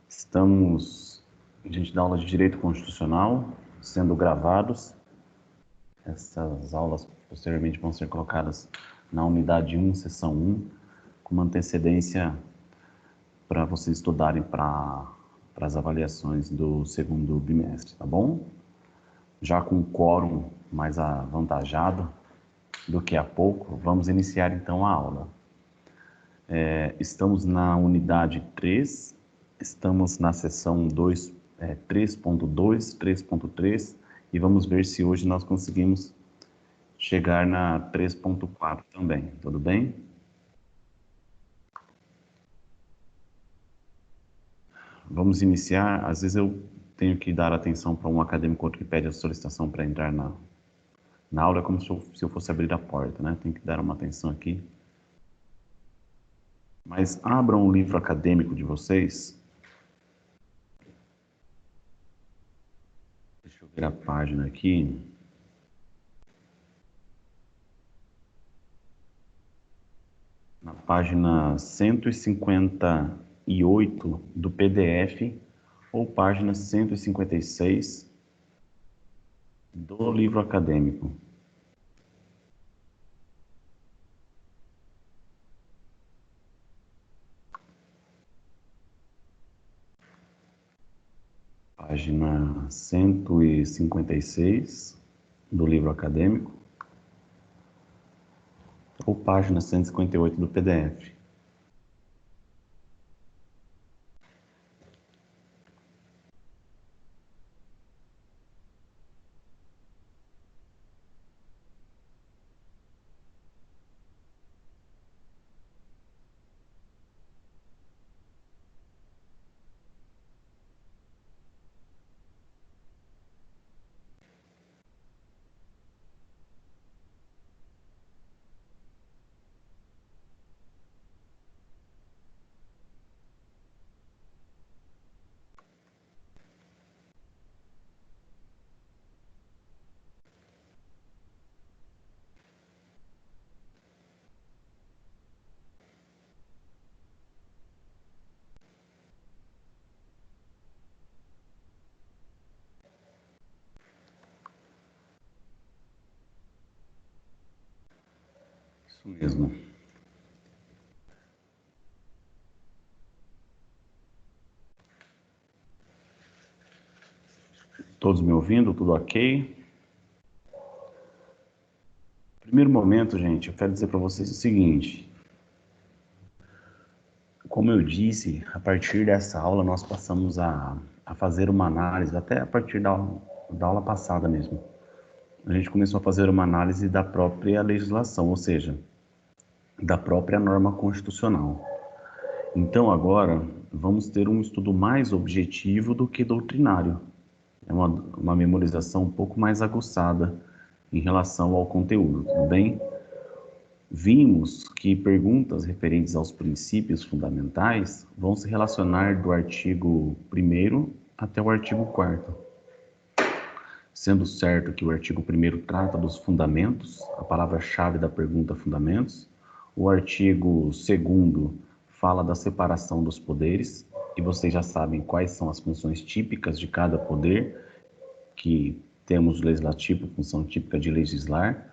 Estamos diante da aula de Direito Constitucional, sendo gravados. Essas aulas posteriormente vão ser colocadas na unidade 1, seção 1, com uma antecedência para vocês estudarem para as avaliações do segundo bimestre, tá bom? Já com o quórum mais avantajado do que há pouco, vamos iniciar então a aula. Estamos na unidade 3, estamos na seção 3.2, 3.3, e vamos ver se hoje nós conseguimos chegar na 3.4 também, tudo bem? Vamos iniciar. Às vezes eu tenho que dar atenção para um acadêmico outro que pede a solicitação para entrar na aula, é como se eu fosse abrir a porta, né? Tem que dar uma atenção aqui. Mas abram o livro acadêmico de vocês. Deixa eu ver a página aqui. Na página 158 do PDF ou página 156 do livro acadêmico. Página 156 do livro acadêmico ou página 158 do PDF. Isso mesmo. Todos me ouvindo? Tudo ok? Primeiro momento, gente, eu quero dizer para vocês o seguinte. Como eu disse, a partir dessa aula nós passamos a fazer uma análise, até a partir da aula passada mesmo. A gente começou a fazer uma análise da própria legislação, ou seja, da própria norma constitucional. Então agora vamos ter um estudo mais objetivo do que doutrinário. É uma memorização um pouco mais aguçada em relação ao conteúdo, tudo bem? Vimos que perguntas referentes aos princípios fundamentais vão se relacionar do artigo 1º até o artigo 4º. Sendo certo que o artigo 1º trata dos fundamentos, a palavra-chave da pergunta fundamentos, o artigo 2º fala da separação dos poderes, e vocês já sabem quais são as funções típicas de cada poder, que temos o legislativo, função típica de legislar,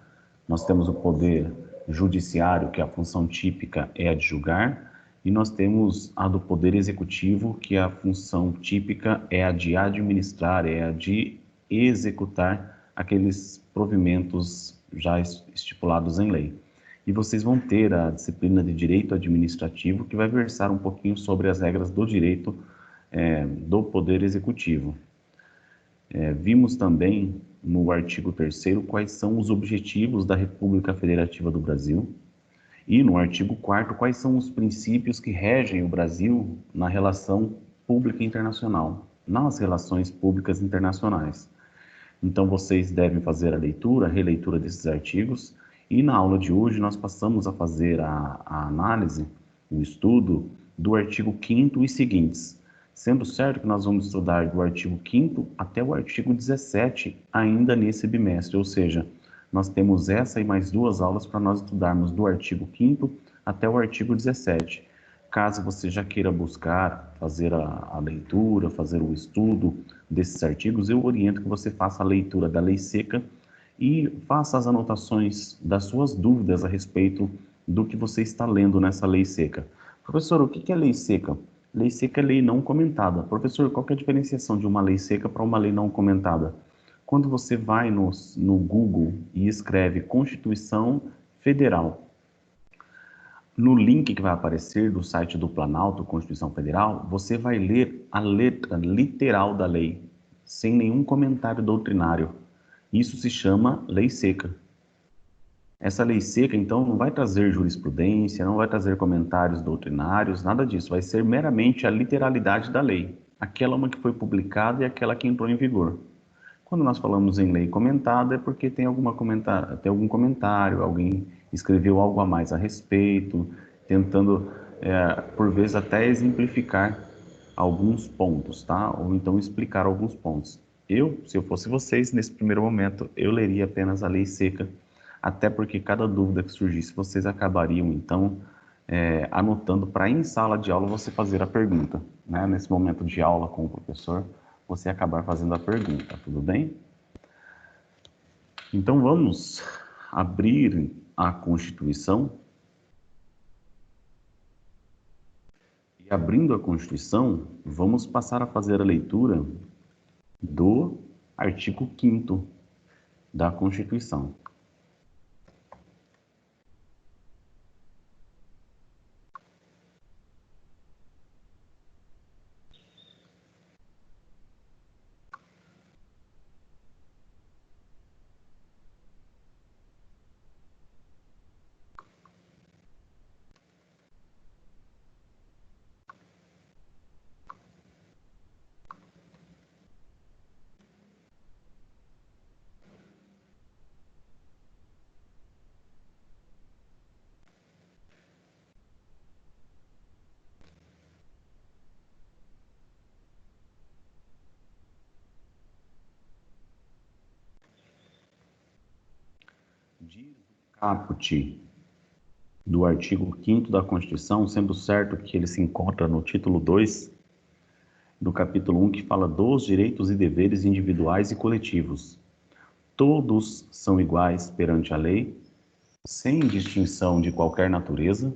nós temos o poder judiciário, que a função típica é a de julgar, e nós temos a do poder executivo, que a função típica é a de administrar, é a de executar aqueles provimentos já estipulados em lei. E vocês vão ter a disciplina de direito administrativo, que vai versar um pouquinho sobre as regras do direito do poder executivo. Vimos também no artigo 3º quais são os objetivos da República Federativa do Brasil e no artigo 4º quais são os princípios que regem o Brasil na relação pública internacional, nas relações públicas internacionais. Então vocês devem fazer a releitura desses artigos, e na aula de hoje nós passamos a fazer a análise, o estudo do artigo 5º e seguintes, sendo certo que nós vamos estudar do artigo 5º até o artigo 17 ainda nesse bimestre, ou seja, nós temos essa e mais 2 aulas para nós estudarmos do artigo 5º até o artigo 17. Caso você já queira buscar, fazer a leitura, fazer o estudo desses artigos, eu oriento que você faça a leitura da lei seca e faça as anotações das suas dúvidas a respeito do que você está lendo nessa lei seca. Professor, o que é lei seca? Lei seca é lei não comentada. Professor, qual que é a diferenciação de uma lei seca para uma lei não comentada? Quando você vai no Google e escreve Constituição Federal, no link que vai aparecer do site do Planalto, Constituição Federal, você vai ler a letra literal da lei, sem nenhum comentário doutrinário. Isso se chama lei seca. Essa lei seca, então, não vai trazer jurisprudência, não vai trazer comentários doutrinários, nada disso. Vai ser meramente a literalidade da lei. Aquela uma que foi publicada e aquela que entrou em vigor. Quando nós falamos em lei comentada, é porque tem tem algum comentário, alguém escreveu algo a mais a respeito, tentando, por vezes, até exemplificar alguns pontos, tá? Ou então explicar alguns pontos. Se eu fosse vocês, nesse primeiro momento, eu leria apenas a lei seca, até porque cada dúvida que surgisse, vocês acabariam, então, anotando para em sala de aula você fazer a pergunta, né? Nesse momento de aula com o professor, você acabar fazendo a pergunta, tudo bem? Então vamos abrir a Constituição. E abrindo a Constituição, vamos passar a fazer a leitura do artigo 5º da Constituição. Diz o caput do artigo 5º da Constituição, sendo certo que ele se encontra no título 2 do capítulo 1, que fala dos direitos e deveres individuais e coletivos. Todos são iguais perante a lei, sem distinção de qualquer natureza,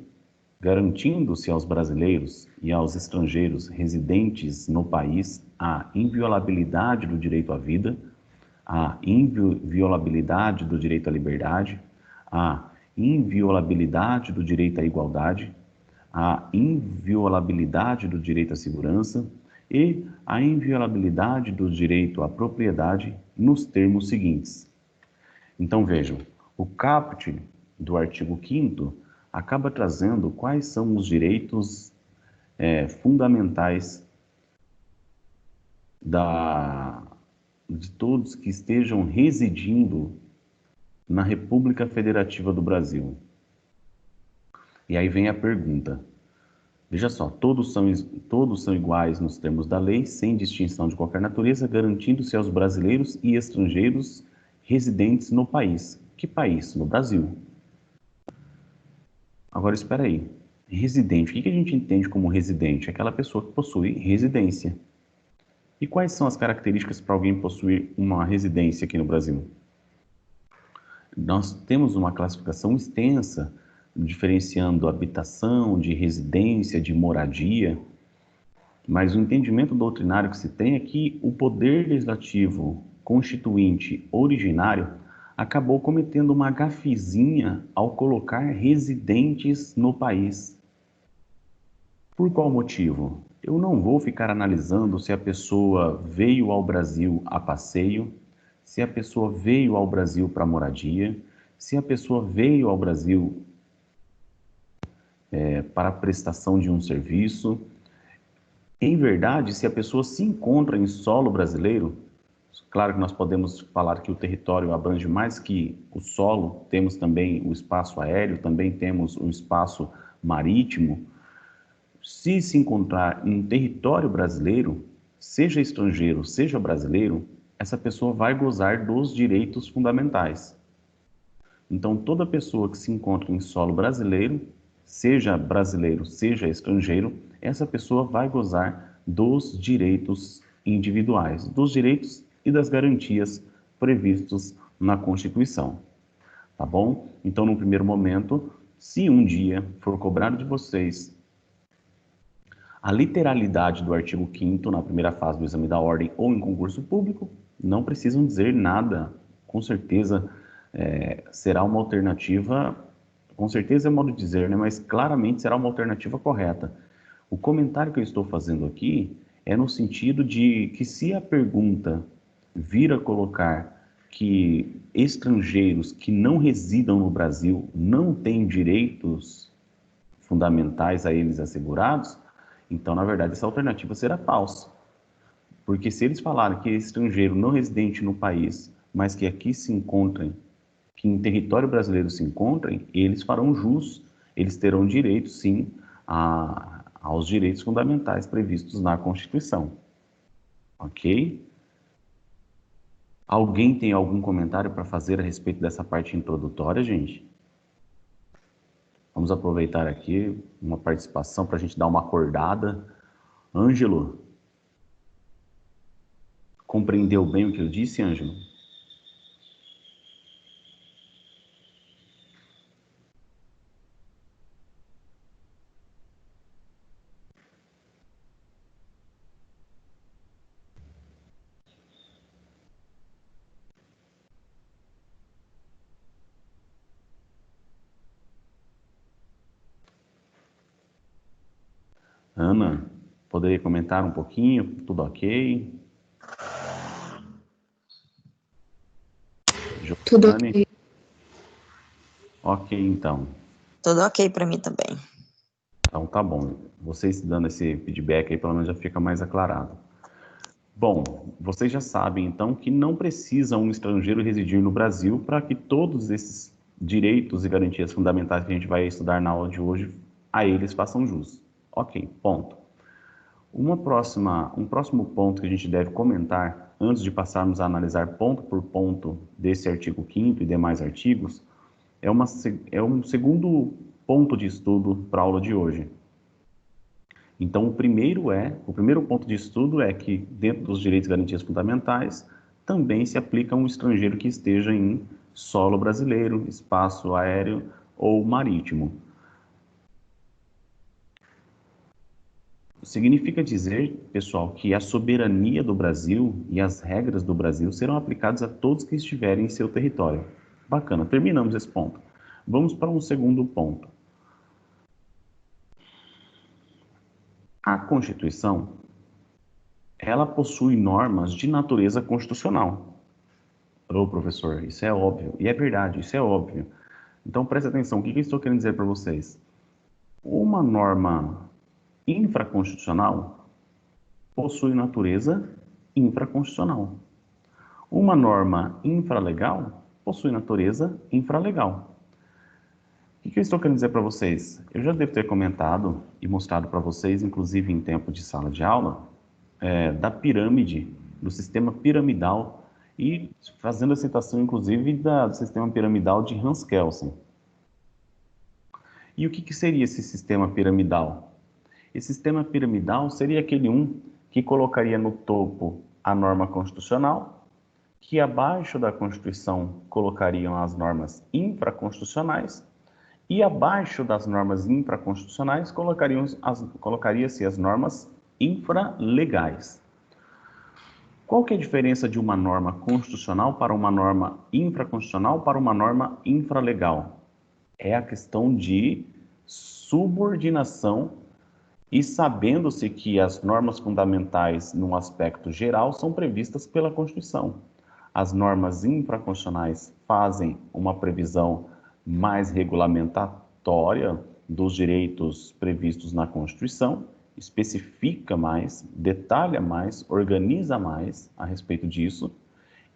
garantindo-se aos brasileiros e aos estrangeiros residentes no país a inviolabilidade do direito à vida, a inviolabilidade do direito à liberdade, a inviolabilidade do direito à igualdade, a inviolabilidade do direito à segurança e a inviolabilidade do direito à propriedade nos termos seguintes. Então vejam, o caput do artigo 5º acaba trazendo quais são os direitos fundamentais de todos que estejam residindo na República Federativa do Brasil. E aí vem a pergunta. Veja só, todos são iguais nos termos da lei, sem distinção de qualquer natureza, garantindo-se aos brasileiros e estrangeiros residentes no país. Que país? No Brasil. Agora, espera aí. Residente, o que a gente entende como residente? Aquela pessoa que possui residência. E quais são as características para alguém possuir uma residência aqui no Brasil? Nós temos uma classificação extensa, diferenciando habitação, de residência, de moradia, mas o entendimento doutrinário que se tem é que o poder legislativo constituinte originário acabou cometendo uma gafezinha ao colocar residentes no país. Por qual motivo? Eu não vou ficar analisando se a pessoa veio ao Brasil a passeio, se a pessoa veio ao Brasil para moradia, se a pessoa veio ao Brasil para a prestação de um serviço. Em verdade, se a pessoa se encontra em solo brasileiro, claro que nós podemos falar que o território abrange mais que o solo, temos também o espaço aéreo, também temos o espaço marítimo. Se encontrar em território brasileiro, seja estrangeiro, seja brasileiro, essa pessoa vai gozar dos direitos fundamentais. Então, toda pessoa que se encontra em solo brasileiro, seja brasileiro, seja estrangeiro, essa pessoa vai gozar dos direitos individuais, dos direitos e das garantias previstos na Constituição, tá bom? Então, no primeiro momento, se um dia for cobrado de vocês a literalidade do artigo 5º na primeira fase do exame da ordem ou em concurso público, não precisam dizer nada. Com certeza será uma alternativa, com certeza é modo de dizer, né? Mas claramente será uma alternativa correta. O comentário que eu estou fazendo aqui é no sentido de que se a pergunta vir a colocar que estrangeiros que não residam no Brasil não têm direitos fundamentais a eles assegurados, então, na verdade, essa alternativa será falsa. Porque se eles falarem que é estrangeiro não residente no país, mas que aqui se encontrem, que em território brasileiro se encontrem, eles farão jus, eles terão direito, sim, aos direitos fundamentais previstos na Constituição. Ok? Alguém tem algum comentário para fazer a respeito dessa parte introdutória, gente? Vamos aproveitar aqui uma participação para a gente dar uma acordada. Ângelo, compreendeu bem o que eu disse, Ângelo? Ana, poderia comentar um pouquinho? Tudo ok? Tudo Giovanni? ok. Ok, então. Tudo ok para mim também. Então tá bom. Vocês dando esse feedback aí, pelo menos já fica mais aclarado. Bom, vocês já sabem então que não precisa um estrangeiro residir no Brasil para que todos esses direitos e garantias fundamentais que a gente vai estudar na aula de hoje, a eles façam jus. Ok, ponto. Um próximo ponto que a gente deve comentar, antes de passarmos a analisar ponto por ponto desse artigo 5º e demais artigos, é um segundo ponto de estudo para a aula de hoje. Então, o primeiro ponto de estudo é que, dentro dos direitos e garantias fundamentais, também se aplica a um estrangeiro que esteja em solo brasileiro, espaço aéreo ou marítimo. Significa dizer, pessoal, que a soberania do Brasil e as regras do Brasil serão aplicadas a todos que estiverem em seu território. Bacana, terminamos esse ponto. Vamos para um segundo ponto. A Constituição, ela possui normas de natureza constitucional. Ô, professor, isso é óbvio. E é verdade, isso é óbvio. Então, preste atenção, o que eu estou querendo dizer para vocês? Uma norma infraconstitucional possui natureza infraconstitucional. Uma norma infralegal possui natureza infralegal. O que eu estou querendo dizer para vocês? Eu já devo ter comentado e mostrado para vocês, inclusive em tempo de sala de aula, da pirâmide, do sistema piramidal, e fazendo a citação, inclusive, do sistema piramidal de Hans Kelsen. E o que seria esse sistema piramidal? Esse sistema piramidal seria aquele que colocaria no topo a norma constitucional, que abaixo da Constituição colocariam as normas infraconstitucionais, e abaixo das normas infraconstitucionais colocaria-se as normas infralegais. Qual que é a diferença de uma norma constitucional para uma norma infraconstitucional para uma norma infralegal? É a questão de subordinação, e sabendo-se que as normas fundamentais, num aspecto geral, são previstas pela Constituição. As normas infraconstitucionais fazem uma previsão mais regulamentatória dos direitos previstos na Constituição, especifica mais, detalha mais, organiza mais a respeito disso.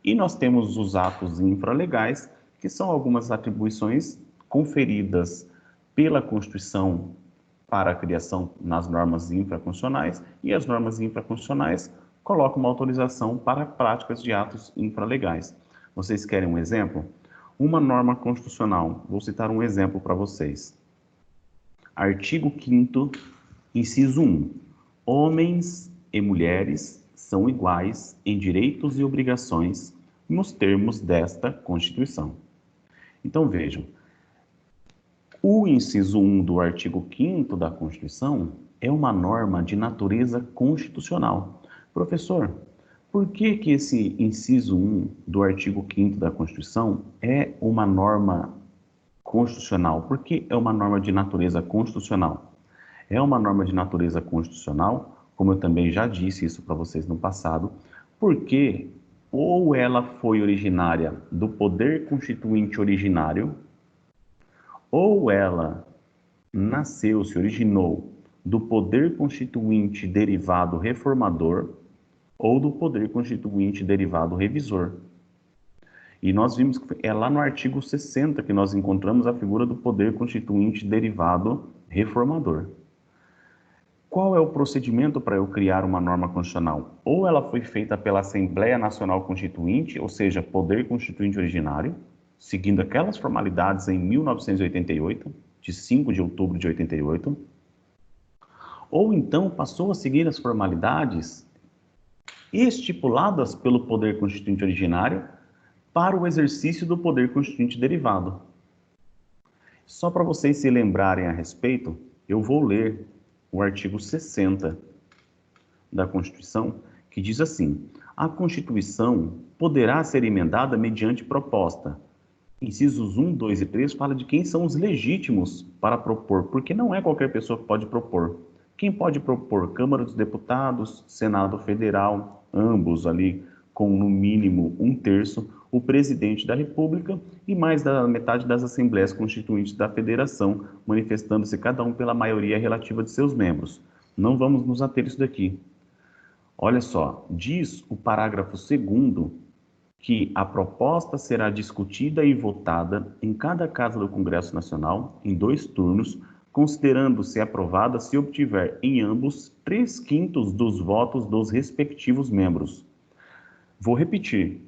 E nós temos os atos infralegais, que são algumas atribuições conferidas pela Constituição para a criação nas normas infraconstitucionais, e as normas infraconstitucionais colocam uma autorização para práticas de atos infralegais. Vocês querem um exemplo? Uma norma constitucional, vou citar um exemplo para vocês. Artigo 5º, inciso 1. Homens e mulheres são iguais em direitos e obrigações nos termos desta Constituição. Então, vejam, o inciso 1 do artigo 5º da Constituição é uma norma de natureza constitucional. Professor, por que que esse inciso 1 do artigo 5º da Constituição é uma norma constitucional? Por que é uma norma de natureza constitucional? É uma norma de natureza constitucional, como eu também já disse isso para vocês no passado, porque ou ela foi originária do poder constituinte originário, ou ela nasceu, se originou do poder constituinte derivado reformador, ou do poder constituinte derivado revisor. E nós vimos que é lá no artigo 60 que nós encontramos a figura do poder constituinte derivado reformador. Qual é o procedimento para eu criar uma norma constitucional? Ou ela foi feita pela Assembleia Nacional Constituinte, ou seja, poder constituinte originário, seguindo aquelas formalidades em 1988, de 5 de outubro de 88, ou então passou a seguir as formalidades estipuladas pelo poder constituinte originário para o exercício do poder constituinte derivado. Só para vocês se lembrarem a respeito, eu vou ler o artigo 60 da Constituição, que diz assim: a Constituição poderá ser emendada mediante proposta. Incisos 1, 2 e 3 fala de quem são os legítimos para propor, porque não é qualquer pessoa que pode propor. Quem pode propor? Câmara dos Deputados, Senado Federal, ambos ali com no mínimo 1/3, o presidente da República e mais da metade das assembleias constituintes da Federação, manifestando-se cada um pela maioria relativa de seus membros. Não vamos nos ater a isso daqui. Olha só, diz o parágrafo 2º que a proposta será discutida e votada em cada casa do Congresso Nacional em 2 turnos, considerando-se aprovada se obtiver em ambos 3/5 dos votos dos respectivos membros. Vou repetir.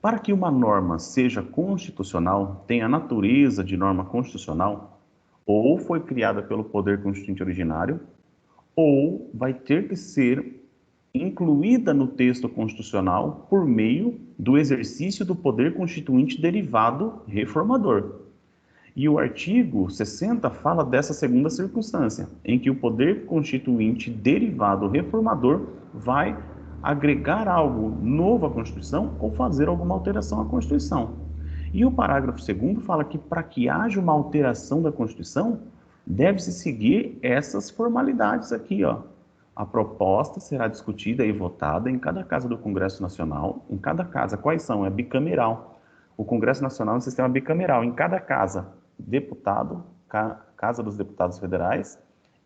Para que uma norma seja constitucional, tenha a natureza de norma constitucional, ou foi criada pelo poder constituinte originário, ou vai ter que ser incluída no texto constitucional por meio do exercício do poder constituinte derivado reformador. E o artigo 60 fala dessa segunda circunstância, em que o poder constituinte derivado reformador vai agregar algo novo à Constituição ou fazer alguma alteração à Constituição. E o parágrafo 2º fala que para que haja uma alteração da Constituição, deve-se seguir essas formalidades aqui, ó. A proposta será discutida e votada em cada casa do Congresso Nacional. Em cada casa, quais são? É bicameral. O Congresso Nacional é um sistema bicameral. Em cada casa, deputado, Casa dos Deputados Federais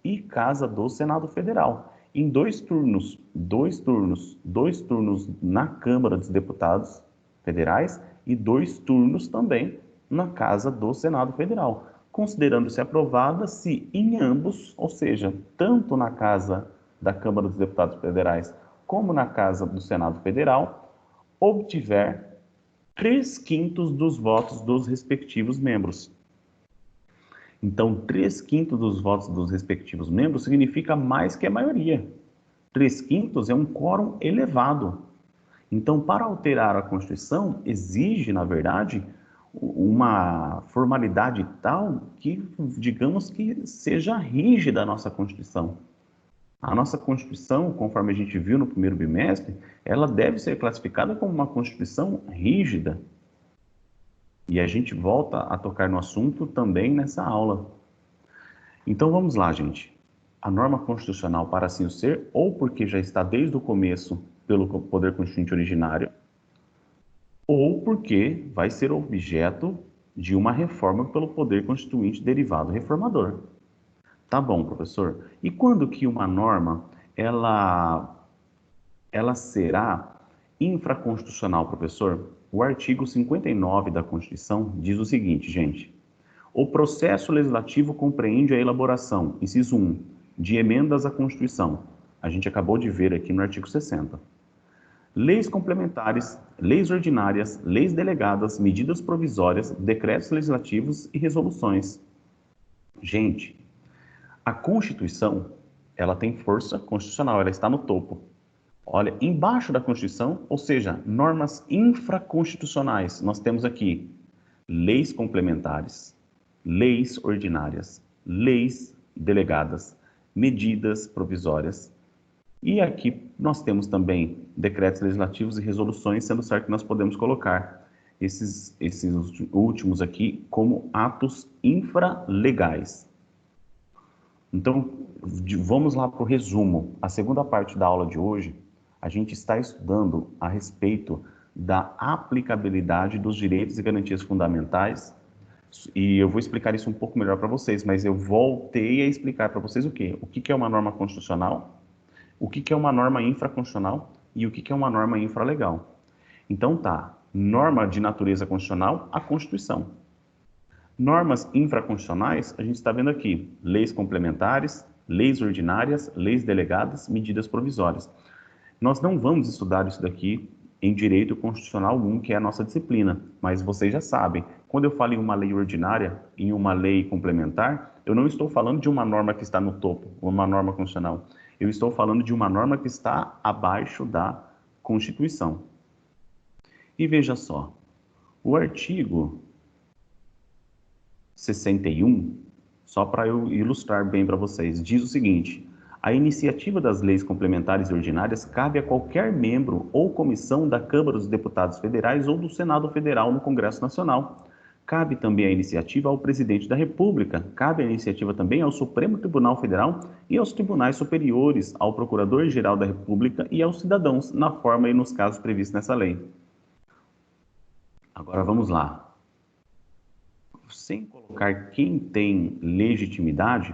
e Casa do Senado Federal. Em 2 turnos, 2 turnos na Câmara dos Deputados Federais e 2 turnos também na Casa do Senado Federal, considerando-se aprovada se em ambos, ou seja, tanto na Casa da Câmara dos Deputados Federais como na Casa do Senado Federal, obtiver 3/5 dos votos dos respectivos membros. Então, 3/5 dos votos dos respectivos membros significa mais que a maioria. 3/5 é um quórum elevado. Então, para alterar a Constituição, exige, na verdade, uma formalidade tal que, digamos que seja rígida a nossa Constituição. A nossa Constituição, conforme a gente viu no primeiro bimestre, ela deve ser classificada como uma Constituição rígida. E a gente volta a tocar no assunto também nessa aula. Então vamos lá, gente. A norma constitucional, para assim o ser, ou porque já está desde o começo pelo poder constituinte originário, ou porque vai ser objeto de uma reforma pelo poder constituinte derivado reformador. Tá bom, professor. E quando que uma norma ela será infraconstitucional, professor? O artigo 59 da Constituição diz o seguinte, gente: o processo legislativo compreende a elaboração, inciso 1, de emendas à Constituição. A gente acabou de ver aqui no artigo 60. Leis complementares, leis ordinárias, leis delegadas, medidas provisórias, decretos legislativos e resoluções. Gente, A Constituição, ela tem força constitucional, ela está no topo. Olha, embaixo da Constituição, ou seja, normas infraconstitucionais, nós temos aqui leis complementares, leis ordinárias, leis delegadas, medidas provisórias. E aqui nós temos também decretos legislativos e resoluções, sendo certo que nós podemos colocar esses últimos aqui como atos infralegais. Então, vamos lá para o resumo. A segunda parte da aula de hoje, a gente está estudando a respeito da aplicabilidade dos direitos e garantias fundamentais, e eu vou explicar isso um pouco melhor para vocês, mas eu voltei a explicar para vocês o quê? O que é uma norma constitucional, o que é uma norma infraconstitucional e o que é uma norma infralegal. Então tá, norma de natureza constitucional, a Constituição. Normas infraconstitucionais, a gente está vendo aqui, leis complementares, leis ordinárias, leis delegadas, medidas provisórias. Nós não vamos estudar isso daqui em Direito Constitucional 1, que é a nossa disciplina, mas vocês já sabem, quando eu falo em uma lei ordinária, em uma lei complementar, eu não estou falando de uma norma que está no topo, uma norma constitucional. Eu estou falando de uma norma que está abaixo da Constituição. E veja só, o artigo 61, só para eu ilustrar bem para vocês, diz o seguinte: a iniciativa das leis complementares e ordinárias cabe a qualquer membro ou comissão da Câmara dos Deputados Federais ou do Senado Federal no Congresso Nacional. Cabe também a iniciativa ao Presidente da República, cabe a iniciativa também ao Supremo Tribunal Federal e aos tribunais superiores, ao Procurador-Geral da República e aos cidadãos, na forma e nos casos previstos nessa lei. Agora vamos lá. Sem colocar quem tem legitimidade,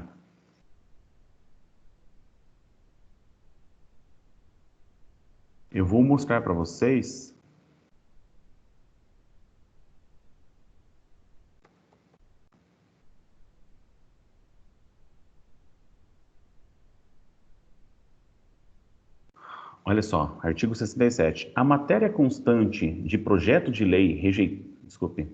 eu vou mostrar para vocês olha só, artigo 67. A matéria constante de projeto de lei Desculpe.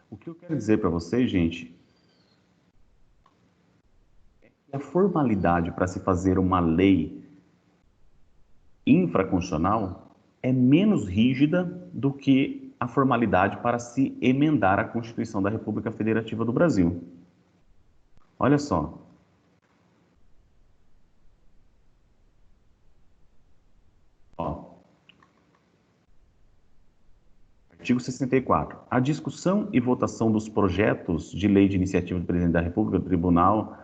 O que eu quero dizer para vocês, gente, é que a formalidade para se fazer uma lei infraconstitucional é menos rígida do que a formalidade para se emendar a Constituição da República Federativa do Brasil. Olha só. Artigo 64. A discussão e votação dos projetos de lei de iniciativa do Presidente da República, do Tribunal,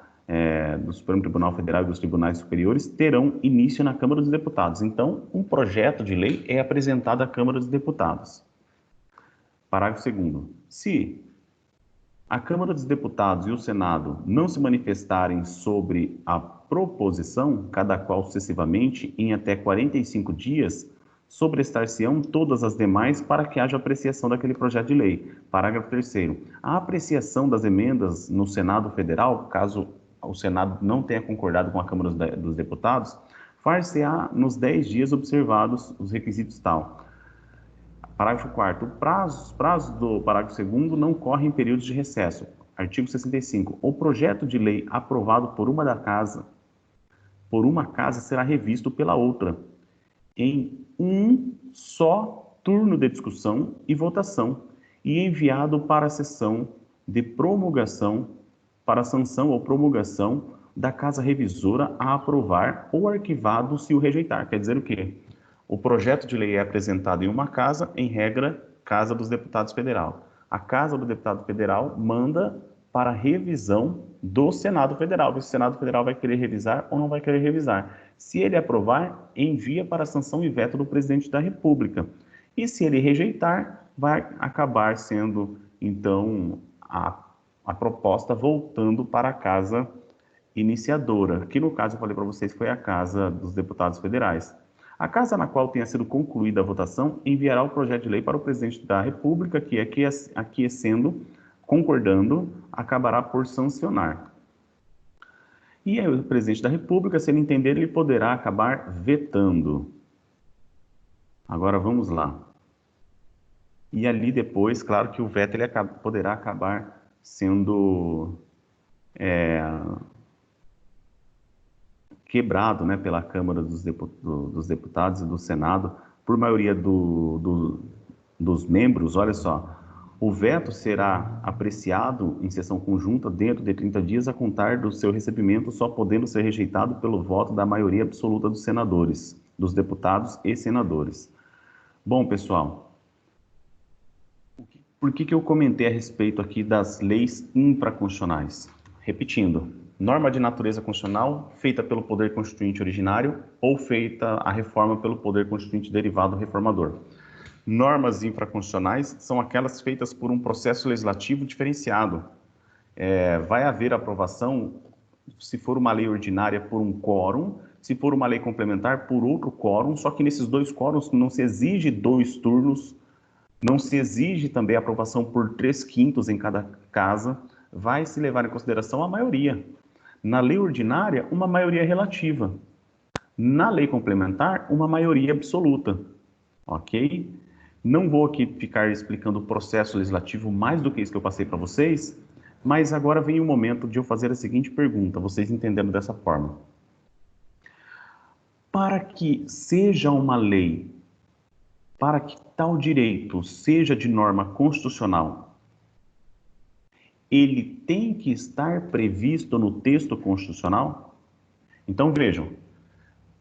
do Supremo Tribunal Federal e dos tribunais superiores terão início na Câmara dos Deputados. Então, um projeto de lei é apresentado à Câmara dos Deputados. Parágrafo 2º. Se a Câmara dos Deputados e o Senado não se manifestarem sobre a proposição, cada qual sucessivamente, em até 45 dias, sobrestar-se-ão todas as demais para que haja apreciação daquele projeto de lei. Parágrafo 3º. A apreciação das emendas no Senado Federal, caso o Senado não tenha concordado com a Câmara dos Deputados, far-se-á nos 10 dias observados os requisitos tal. Parágrafo 4º. O prazo do parágrafo 2º não corre em períodos de recesso. Artigo 65. O projeto de lei aprovado por uma casa será revisto pela outra, em um só turno de discussão e votação, e enviado para a sessão de promulgação, para a sanção ou promulgação da Casa Revisora a aprovar ou arquivado se o rejeitar. Quer dizer o quê? O projeto de lei é apresentado em uma casa, em regra, Casa dos Deputados Federal. A Casa do Deputado Federal manda para revisão do Senado Federal. O Senado Federal vai querer revisar ou não vai querer revisar. Se ele aprovar, envia para a sanção e veto do Presidente da República. E se ele rejeitar, vai acabar sendo, então, a proposta voltando para a Casa Iniciadora, que no caso eu falei para vocês foi a Casa dos Deputados Federais. A casa na qual tenha sido concluída a votação enviará o projeto de lei para o Presidente da República, que aquiescendo, concordando, acabará por sancionar. E aí, o Presidente da República, se ele entender, ele poderá acabar vetando. Agora vamos lá. E ali depois, claro que o veto ele poderá acabar sendo quebrado, né, pela Câmara dos Deputados e do Senado, por maioria dos membros. Olha só, o veto será apreciado em sessão conjunta dentro de 30 dias a contar do seu recebimento, só podendo ser rejeitado pelo voto da maioria absoluta dos senadores, dos deputados e senadores. Bom, pessoal, por que eu comentei a respeito aqui das leis infraconstitucionais? Repetindo, norma de natureza constitucional feita pelo Poder Constituinte originário ou feita a reforma pelo Poder Constituinte derivado reformador. Normas infraconstitucionais são aquelas feitas por um processo legislativo diferenciado. Vai haver aprovação, se for uma lei ordinária, por um quórum, se for uma lei complementar, por outro quórum, só que nesses dois quórums não se exige 2 turnos, não se exige também aprovação por 3/5 em cada casa, vai se levar em consideração a maioria. Na lei ordinária, uma maioria relativa. Na lei complementar, uma maioria absoluta. Ok? Não vou aqui ficar explicando o processo legislativo mais do que isso que eu passei para vocês, mas agora vem o momento de eu fazer a seguinte pergunta, vocês entendendo dessa forma. Para que seja uma lei, para que tal direito seja de norma constitucional, ele tem que estar previsto no texto constitucional? Então vejam,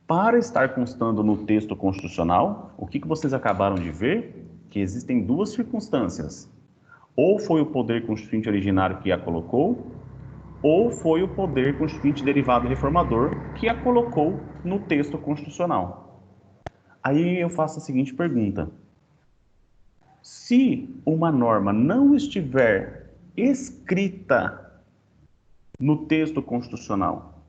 para estar constando no texto constitucional, o que vocês acabaram de ver? Que existem 2 circunstâncias. Ou foi o Poder Constituinte originário que a colocou, ou foi o Poder Constituinte derivado reformador que a colocou no texto constitucional. Aí eu faço a seguinte pergunta. Se uma norma não estiver escrita no texto constitucional,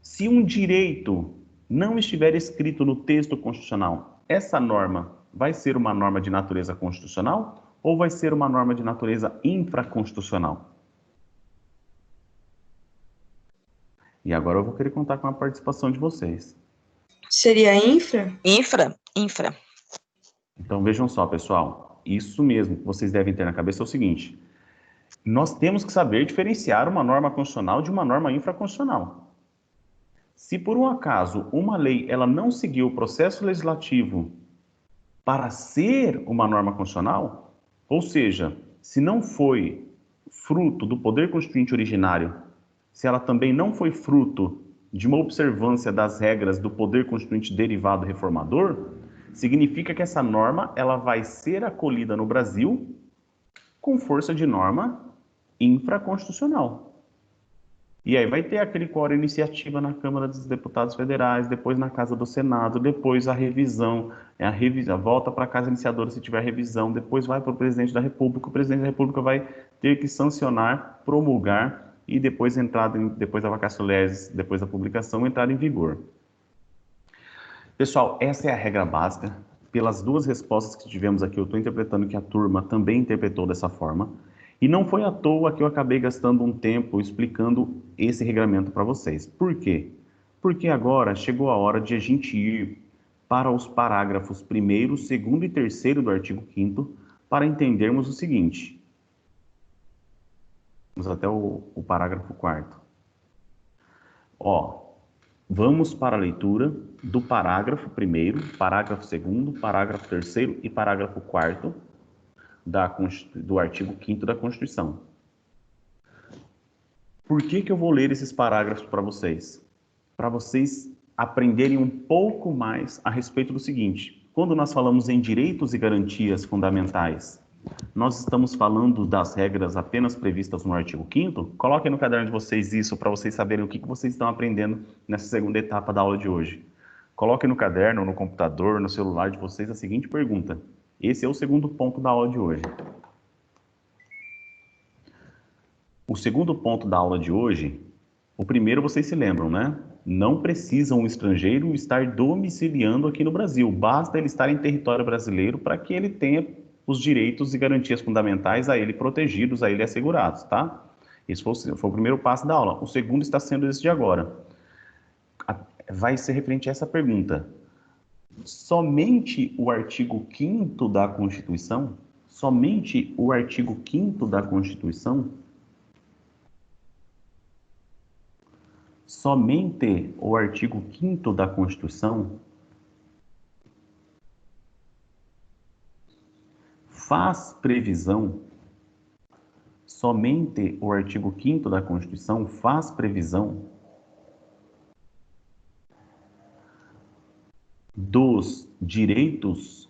se um direito não estiver escrito no texto constitucional, essa norma vai ser uma norma de natureza constitucional ou vai ser uma norma de natureza infraconstitucional? E agora eu vou querer contar com a participação de vocês. Seria infra? Infra. Então vejam só, pessoal, isso mesmo que vocês devem ter na cabeça é o seguinte: nós temos que saber diferenciar uma norma constitucional de uma norma infraconstitucional. Se por um acaso uma lei ela não seguiu o processo legislativo para ser uma norma constitucional, ou seja, se não foi fruto do Poder Constituinte originário, se ela também não foi fruto de uma observância das regras do Poder Constituinte derivado reformador, significa que essa norma ela vai ser acolhida no Brasil com força de norma infraconstitucional. E aí vai ter aquele quórum iniciativa na Câmara dos Deputados Federais, depois na Casa do Senado, depois a revisão, volta para a Casa Iniciadora se tiver revisão, depois vai para o Presidente da República, o Presidente da República vai ter que sancionar, promulgar e depois depois da vacatio legis, depois da publicação, entrar em vigor. Pessoal, essa é a regra básica. Pelas 2 respostas que tivemos aqui, eu estou interpretando que a turma também interpretou dessa forma. E não foi à toa que eu acabei gastando um tempo explicando esse regramento para vocês. Por quê? Porque agora chegou a hora de a gente ir para os parágrafos 1º, 2º e 3º do artigo 5º para entendermos o seguinte. Vamos até o parágrafo 4º. Vamos para a leitura do parágrafo 1º, parágrafo 2º, parágrafo 3º e parágrafo 4º do artigo 5º da Constituição. Por que eu vou ler esses parágrafos para vocês? Para vocês aprenderem um pouco mais a respeito do seguinte: quando nós falamos em direitos e garantias fundamentais, nós estamos falando das regras apenas previstas no artigo 5º? Coloquem no caderno de vocês isso para vocês saberem o que vocês estão aprendendo nessa segunda etapa da aula de hoje. Coloquem no caderno, no computador, no celular de vocês a seguinte pergunta. Esse é o segundo ponto da aula de hoje. O segundo ponto da aula de hoje, o primeiro vocês se lembram, né? Não precisa um estrangeiro estar domiciliando aqui no Brasil. Basta ele estar em território brasileiro para que ele tenha os direitos e garantias fundamentais a ele protegidos, a ele assegurados, tá? Esse foi o primeiro passo da aula. O segundo está sendo esse de agora. Vai ser referente a essa pergunta. Somente o artigo 5º da Constituição, somente o artigo 5º da Constituição? Somente o artigo 5º da Constituição faz previsão, somente o artigo 5º da Constituição faz previsão dos direitos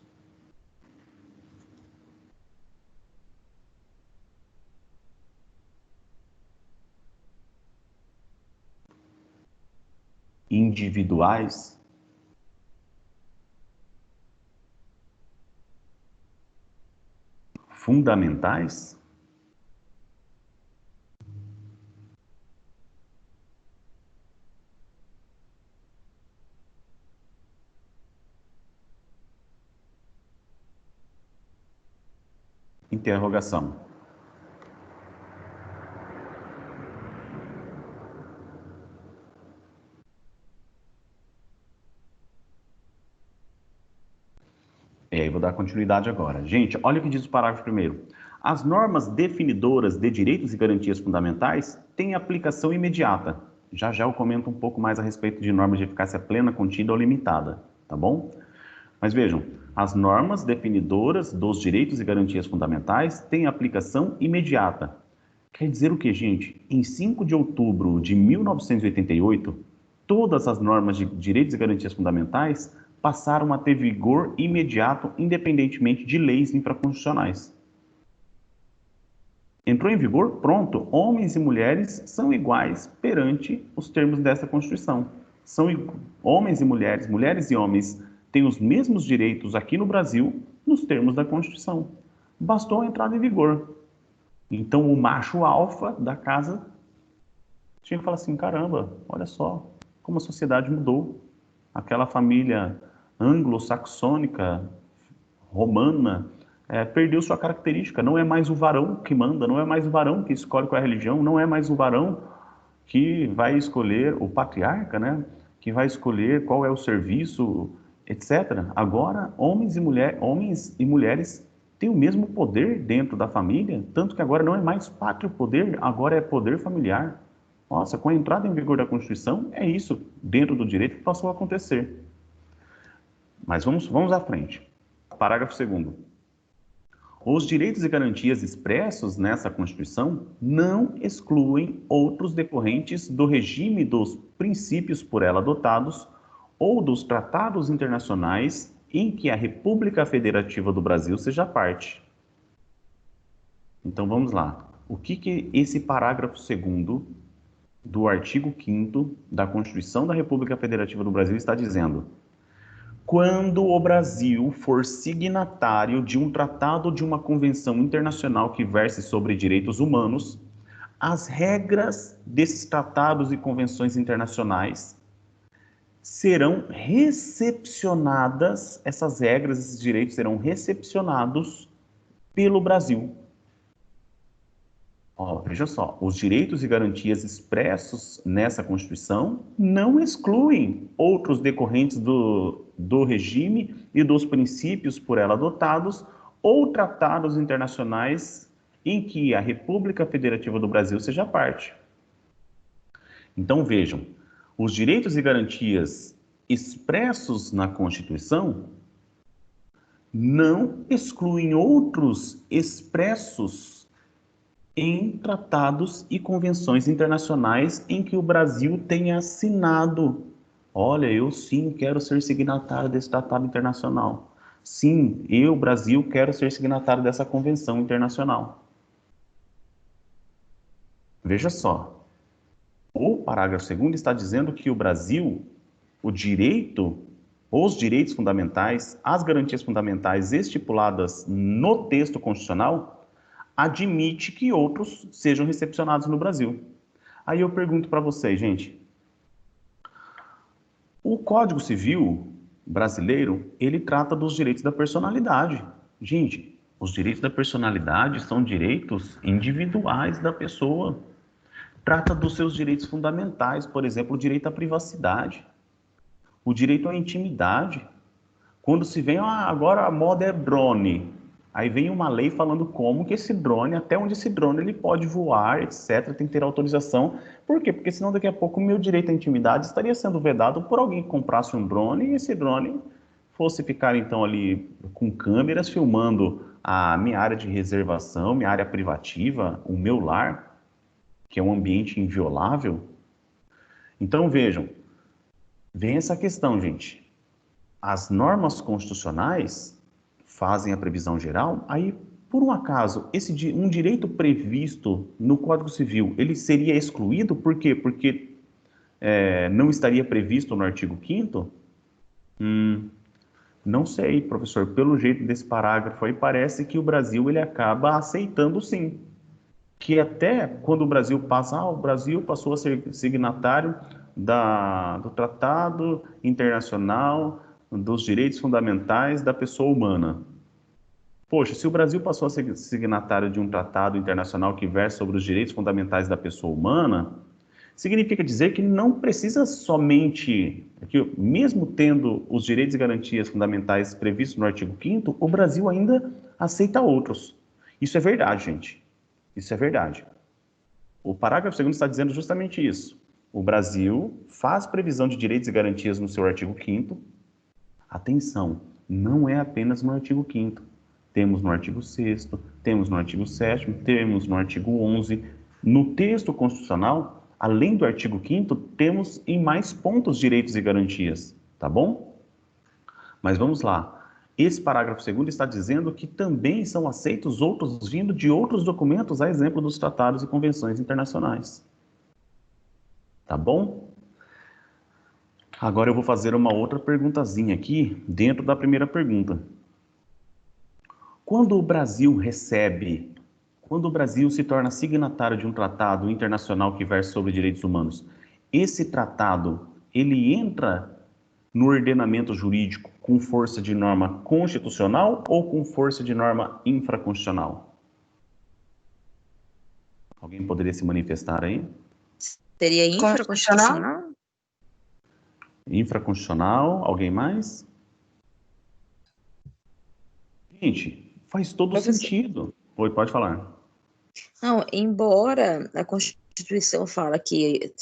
individuais, fundamentais? Interrogação. Vou dar continuidade agora. Gente, olha o que diz o parágrafo 1º. As normas definidoras de direitos e garantias fundamentais têm aplicação imediata. Já já eu comento um pouco mais a respeito de normas de eficácia plena, contida ou limitada, tá bom? Mas vejam, as normas definidoras dos direitos e garantias fundamentais têm aplicação imediata. Quer dizer o que, gente? Em 5 de outubro de 1988, todas as normas de direitos e garantias fundamentais passaram a ter vigor imediato, independentemente de leis infraconstitucionais. Entrou em vigor, pronto, homens e mulheres são iguais perante os termos dessa Constituição. Homens e mulheres, mulheres e homens têm os mesmos direitos aqui no Brasil nos termos da Constituição. Bastou a entrada em vigor. Então o macho alfa da casa tinha que falar assim, caramba, olha só como a sociedade mudou. Aquela família anglo-saxônica, romana, perdeu sua característica. Não é mais o varão que manda, não é mais o varão que escolhe qual é a religião, não é mais o varão que vai escolher, o patriarca, né? Que vai escolher qual é o serviço, etc. Agora, homens e mulheres têm o mesmo poder dentro da família, tanto que agora não é mais pátrio poder, agora é poder familiar. Nossa, com a entrada em vigor da Constituição, é isso, dentro do direito, que passou a acontecer. Mas vamos à frente. Parágrafo 2º. Os direitos e garantias expressos nessa Constituição não excluem outros decorrentes do regime dos princípios por ela adotados ou dos tratados internacionais em que a República Federativa do Brasil seja parte. Então vamos lá. O que esse parágrafo 2º do artigo 5º da Constituição da República Federativa do Brasil está dizendo? Quando o Brasil for signatário de um tratado ou de uma convenção internacional que verse sobre direitos humanos, as regras desses tratados e convenções internacionais serão recepcionadas, essas regras, esses direitos serão recepcionados pelo Brasil. Veja só, os direitos e garantias expressos nessa Constituição não excluem outros decorrentes do regime e dos princípios por ela adotados ou tratados internacionais em que a República Federativa do Brasil seja parte. Então vejam, os direitos e garantias expressos na Constituição não excluem outros expressos em tratados e convenções internacionais em que o Brasil tenha assinado. Olha, eu sim quero ser signatário desse tratado internacional. Sim, eu, Brasil, quero ser signatário dessa convenção internacional. Veja só, o parágrafo 2º está dizendo que o Brasil, os direitos fundamentais, as garantias fundamentais estipuladas no texto constitucional, admite que outros sejam recepcionados no Brasil. Aí eu pergunto para vocês, gente, o Código Civil brasileiro, ele trata dos direitos da personalidade. Gente, os direitos da personalidade são direitos individuais da pessoa. Trata dos seus direitos fundamentais, por exemplo, o direito à privacidade, o direito à intimidade. Quando se vem, agora a moda é drone. Aí vem uma lei falando como que esse drone, até onde esse drone ele pode voar, etc, tem que ter autorização. Por quê? Porque senão daqui a pouco o meu direito à intimidade estaria sendo vedado por alguém que comprasse um drone e esse drone fosse ficar então ali com câmeras filmando a minha área de reservação, minha área privativa, o meu lar, que é um ambiente inviolável. Então vejam, vem essa questão, gente. As normas constitucionais fazem a previsão geral, aí, por um acaso, um direito previsto no Código Civil, ele seria excluído, por quê? Porque não estaria previsto no artigo 5º? Não sei, professor, pelo jeito desse parágrafo aí, parece que o Brasil ele acaba aceitando sim. Que até quando o Brasil passa, o Brasil passou a ser signatário do Tratado Internacional dos Direitos Fundamentais da Pessoa Humana. Poxa, se o Brasil passou a ser signatário de um tratado internacional que versa sobre os direitos fundamentais da pessoa humana, significa dizer que não precisa somente, que mesmo tendo os direitos e garantias fundamentais previstos no artigo 5º, o Brasil ainda aceita outros. Isso é verdade, gente. Isso é verdade. O parágrafo 2º está dizendo justamente isso. O Brasil faz previsão de direitos e garantias no seu artigo 5º. Atenção, não é apenas no artigo 5º. Temos no artigo 6º, temos no artigo 7º, temos no artigo 11º. No texto constitucional, além do artigo 5º, temos em mais pontos direitos e garantias, tá bom? Mas vamos lá. Esse parágrafo 2º está dizendo que também são aceitos outros vindo de outros documentos, a exemplo dos tratados e convenções internacionais. Tá bom? Agora eu vou fazer uma outra perguntazinha aqui, dentro da primeira pergunta. Quando o Brasil se torna signatário de um tratado internacional que versa sobre direitos humanos, esse tratado, ele entra no ordenamento jurídico com força de norma constitucional ou com força de norma infraconstitucional? Alguém poderia se manifestar aí? Seria infraconstitucional? Infraconstitucional, alguém mais? Gente, faz todo sentido. Oi, pode falar. Não, embora a Constituição fala que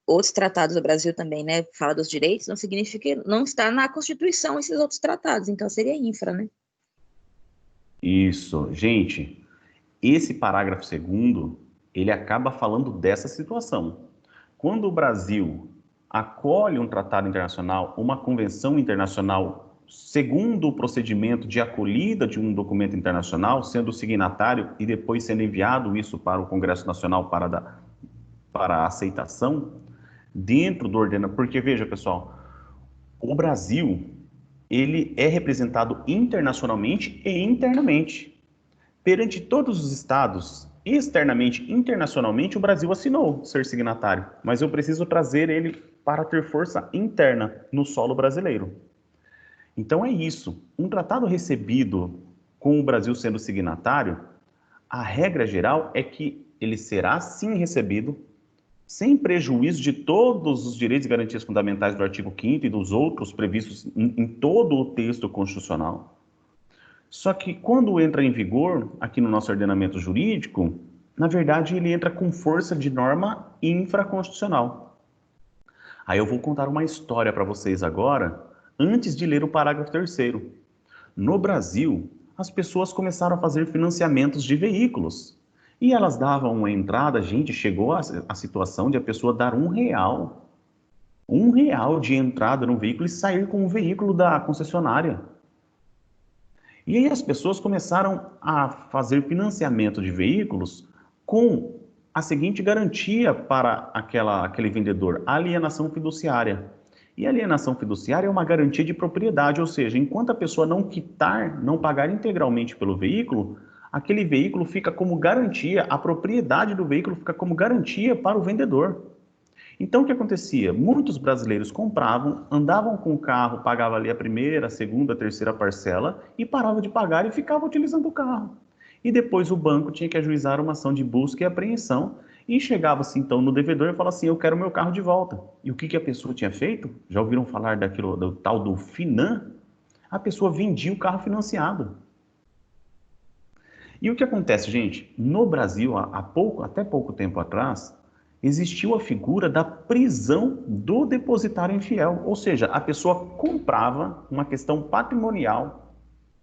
outros tratados do Brasil também, né, fala dos direitos, não significa que não está na Constituição esses outros tratados, então seria infra, né? Isso. Gente, esse parágrafo 2º, ele acaba falando dessa situação. Quando o Brasil acolhe um tratado internacional, uma convenção internacional, segundo o procedimento de acolhida de um documento internacional, sendo signatário e depois sendo enviado isso para o Congresso Nacional para aceitação, dentro do ordenamento, porque veja, pessoal, o Brasil, ele é representado internacionalmente e internamente. Perante todos os estados, externamente e internacionalmente, o Brasil assinou ser signatário, mas eu preciso trazer ele para ter força interna no solo brasileiro. Então é isso. Um tratado recebido com o Brasil sendo signatário, a regra geral é que ele será sim recebido sem prejuízo de todos os direitos e garantias fundamentais do artigo 5º e dos outros previstos em todo o texto constitucional. Só que quando entra em vigor, aqui no nosso ordenamento jurídico, na verdade ele entra com força de norma infraconstitucional. Aí eu vou contar uma história para vocês agora, antes de ler o parágrafo 3º. No Brasil, as pessoas começaram a fazer financiamentos de veículos. E elas davam uma entrada, gente, chegou a situação de a pessoa dar R$1. R$1 de entrada no veículo e sair com o veículo da concessionária. E aí as pessoas começaram a fazer financiamento de veículos com a seguinte garantia para aquele vendedor, a alienação fiduciária. E a alienação fiduciária é uma garantia de propriedade, ou seja, enquanto a pessoa não quitar, não pagar integralmente pelo veículo, aquele veículo fica como garantia, a propriedade do veículo fica como garantia para o vendedor. Então, o que acontecia? Muitos brasileiros compravam, andavam com o carro, pagavam ali a primeira, a segunda, a terceira parcela e paravam de pagar e ficavam utilizando o carro. E depois o banco tinha que ajuizar uma ação de busca e apreensão e chegava-se então no devedor e falava assim, eu quero meu carro de volta. E o que a pessoa tinha feito? Já ouviram falar do tal do Finan? A pessoa vendia o carro financiado. E o que acontece, gente? No Brasil, até pouco tempo atrás, existiu a figura da prisão do depositário infiel, ou seja, a pessoa comprava uma questão patrimonial,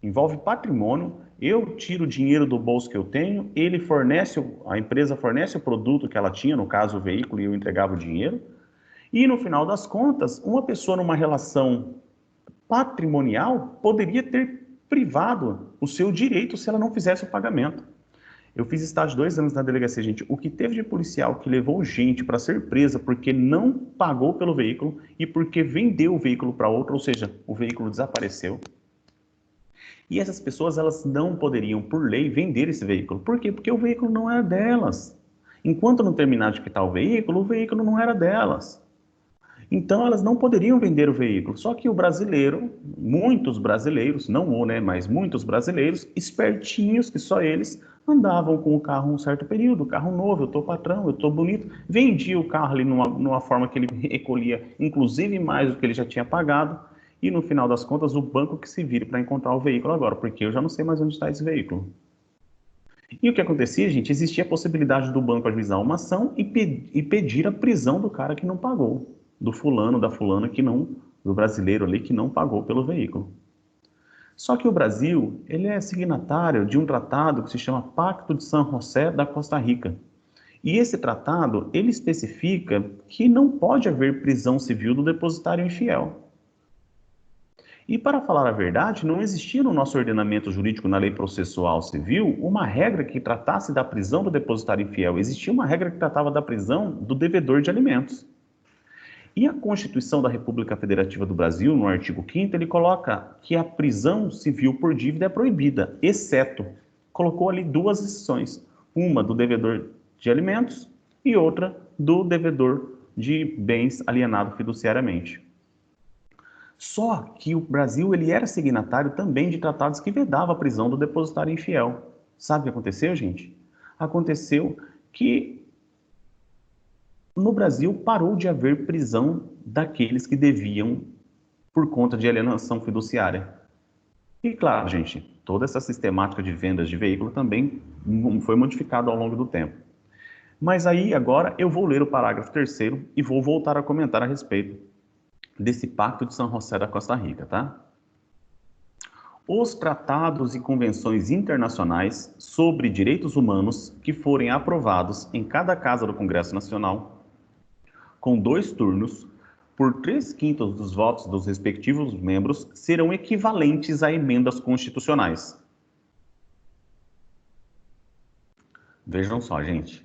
envolve patrimônio, eu tiro o dinheiro do bolso que eu tenho, a empresa fornece o produto que ela tinha, no caso o veículo, e eu entregava o dinheiro, e no final das contas, uma pessoa numa relação patrimonial poderia ter privado o seu direito se ela não fizesse o pagamento. Eu fiz estágio 2 anos na delegacia, gente. O que teve de policial que levou gente para ser presa porque não pagou pelo veículo e porque vendeu o veículo para outro, ou seja, o veículo desapareceu. E essas pessoas, elas não poderiam, por lei, vender esse veículo. Por quê? Porque o veículo não era delas. Enquanto não terminar de quitar o veículo não era delas. Então, elas não poderiam vender o veículo. Só que o brasileiro, muitos brasileiros, não o, né, mas muitos brasileiros, espertinhos, que só eles andavam com o carro um certo período, carro novo, eu tô patrão, eu tô bonito, vendia o carro ali numa forma que ele recolhia, inclusive mais do que ele já tinha pagado, e no final das contas, o banco que se vire para encontrar o veículo agora, porque eu já não sei mais onde está esse veículo. E o que acontecia, gente? Existia a possibilidade do banco ajuizar uma ação e pedir a prisão do cara que não pagou, do fulano, da fulana que não, do brasileiro ali que não pagou pelo veículo. Só que o Brasil, ele é signatário de um tratado que se chama Pacto de San José da Costa Rica. E esse tratado, ele especifica que não pode haver prisão civil do depositário infiel. E, para falar a verdade, não existia no nosso ordenamento jurídico, na lei processual civil, uma regra que tratasse da prisão do depositário infiel. Existia uma regra que tratava da prisão do devedor de alimentos. E a Constituição da República Federativa do Brasil, no artigo 5º, ele coloca que a prisão civil por dívida é proibida, exceto, colocou ali duas exceções, uma do devedor de alimentos e outra do devedor de bens alienado fiduciariamente. Só que o Brasil, ele era signatário também de tratados que vedavam a prisão do depositário infiel. Sabe o que aconteceu, gente? Aconteceu que no Brasil parou de haver prisão daqueles que deviam por conta de alienação fiduciária. E claro, gente, toda essa sistemática de vendas de veículo também foi modificada ao longo do tempo. Mas aí, agora, eu vou ler o parágrafo 3º e vou voltar a comentar a respeito desse Pacto de San José da Costa Rica, tá? Os tratados e convenções internacionais sobre direitos humanos que forem aprovados em cada casa do Congresso Nacional, com 2 turnos, por 3/5 dos votos dos respectivos membros, serão equivalentes a emendas constitucionais. Vejam só, gente.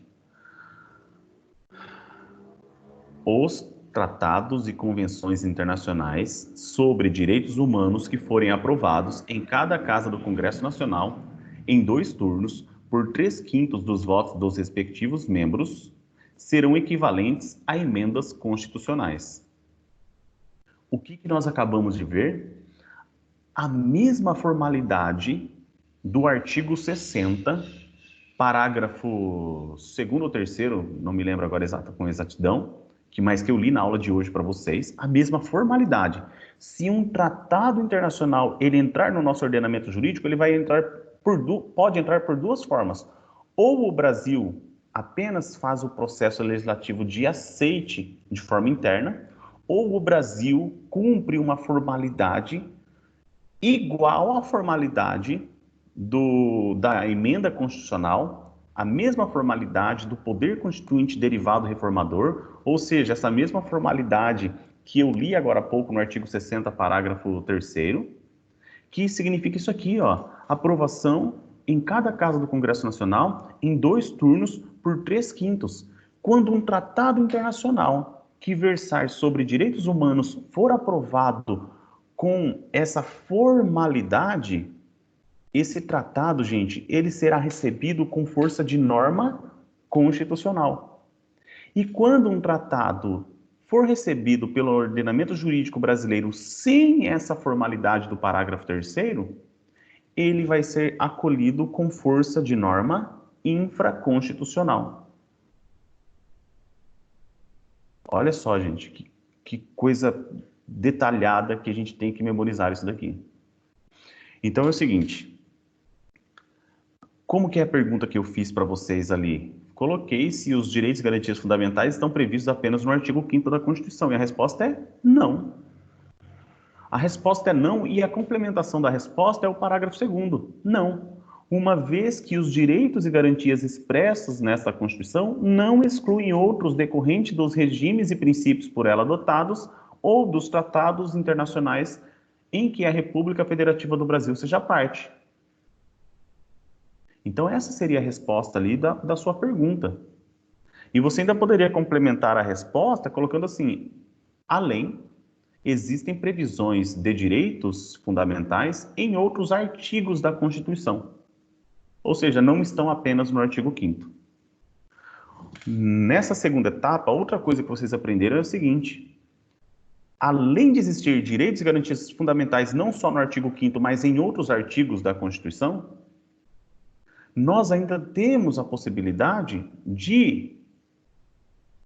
Os tratados e convenções internacionais sobre direitos humanos que forem aprovados em cada casa do Congresso Nacional, em 2 turnos, por 3/5 dos votos dos respectivos membros, serão equivalentes a emendas constitucionais. O que nós acabamos de ver? A mesma formalidade do artigo 60, parágrafo 2º ou 3º, não me lembro agora com exatidão, mas que eu li na aula de hoje para vocês, a mesma formalidade. Se um tratado internacional ele entrar no nosso ordenamento jurídico, ele vai entrar pode entrar por 2 formas. Ou o Brasil apenas faz o processo legislativo de aceite de forma interna, ou o Brasil cumpre uma formalidade igual à formalidade da emenda constitucional, a mesma formalidade do poder constituinte derivado reformador, ou seja, essa mesma formalidade que eu li agora há pouco no artigo 60, parágrafo 3º, que significa isso aqui, ó, aprovação em cada casa do Congresso Nacional em 2 turnos por 3/5. Quando um tratado internacional que versar sobre direitos humanos for aprovado com essa formalidade, esse tratado, gente, ele será recebido com força de norma constitucional. E quando um tratado for recebido pelo ordenamento jurídico brasileiro sem essa formalidade do parágrafo 3º, ele vai ser acolhido com força de norma infraconstitucional. Olha só, gente, que coisa detalhada que a gente tem que memorizar isso daqui. Então é o seguinte, Como que é a pergunta que eu fiz para vocês ali? Coloquei se os direitos e garantias fundamentais estão previstos apenas no artigo 5º da Constituição, e a resposta é não. A resposta é não, e a complementação da resposta é o parágrafo 2º. Não. Uma vez que os direitos e garantias expressos nessa Constituição não excluem outros decorrentes dos regimes e princípios por ela adotados ou dos tratados internacionais em que a República Federativa do Brasil seja parte. Então, essa seria a resposta ali da sua pergunta. E você ainda poderia complementar a resposta colocando assim, além, existem previsões de direitos fundamentais em outros artigos da Constituição. Ou seja, não estão apenas no artigo 5º. Nessa segunda etapa, outra coisa que vocês aprenderam é o seguinte: além de existir direitos e garantias fundamentais não só no artigo 5º, mas em outros artigos da Constituição, nós ainda temos a possibilidade de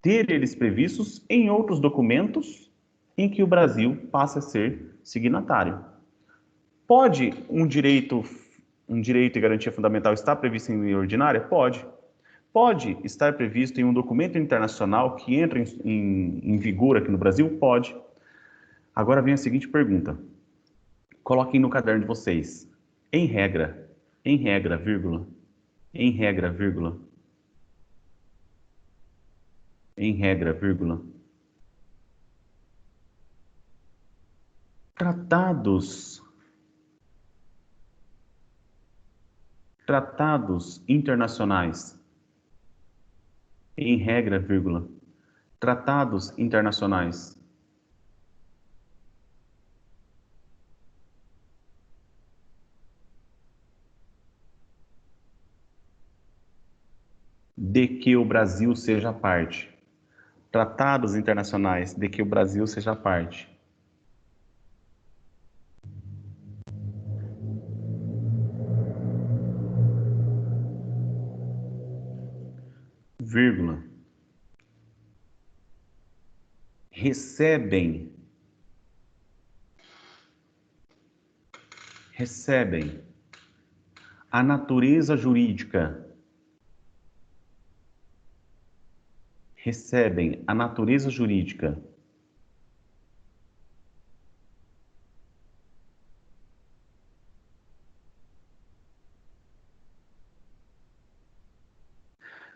ter eles previstos em outros documentos em que o Brasil passe a ser signatário. Pode um direito e garantia fundamental estar previsto em lei ordinária? Pode. Pode estar previsto em um documento internacional que entra em vigor aqui no Brasil? Pode. Agora vem a seguinte pergunta. Coloquem no caderno de vocês. Em regra, vírgula, em regra, vírgula, em regra, vírgula. Tratados internacionais, em regra, vírgula, tratados internacionais. De que o Brasil seja parte. Tratados internacionais de que o Brasil seja parte. Vírgula. Recebem a natureza jurídica. Recebem a natureza jurídica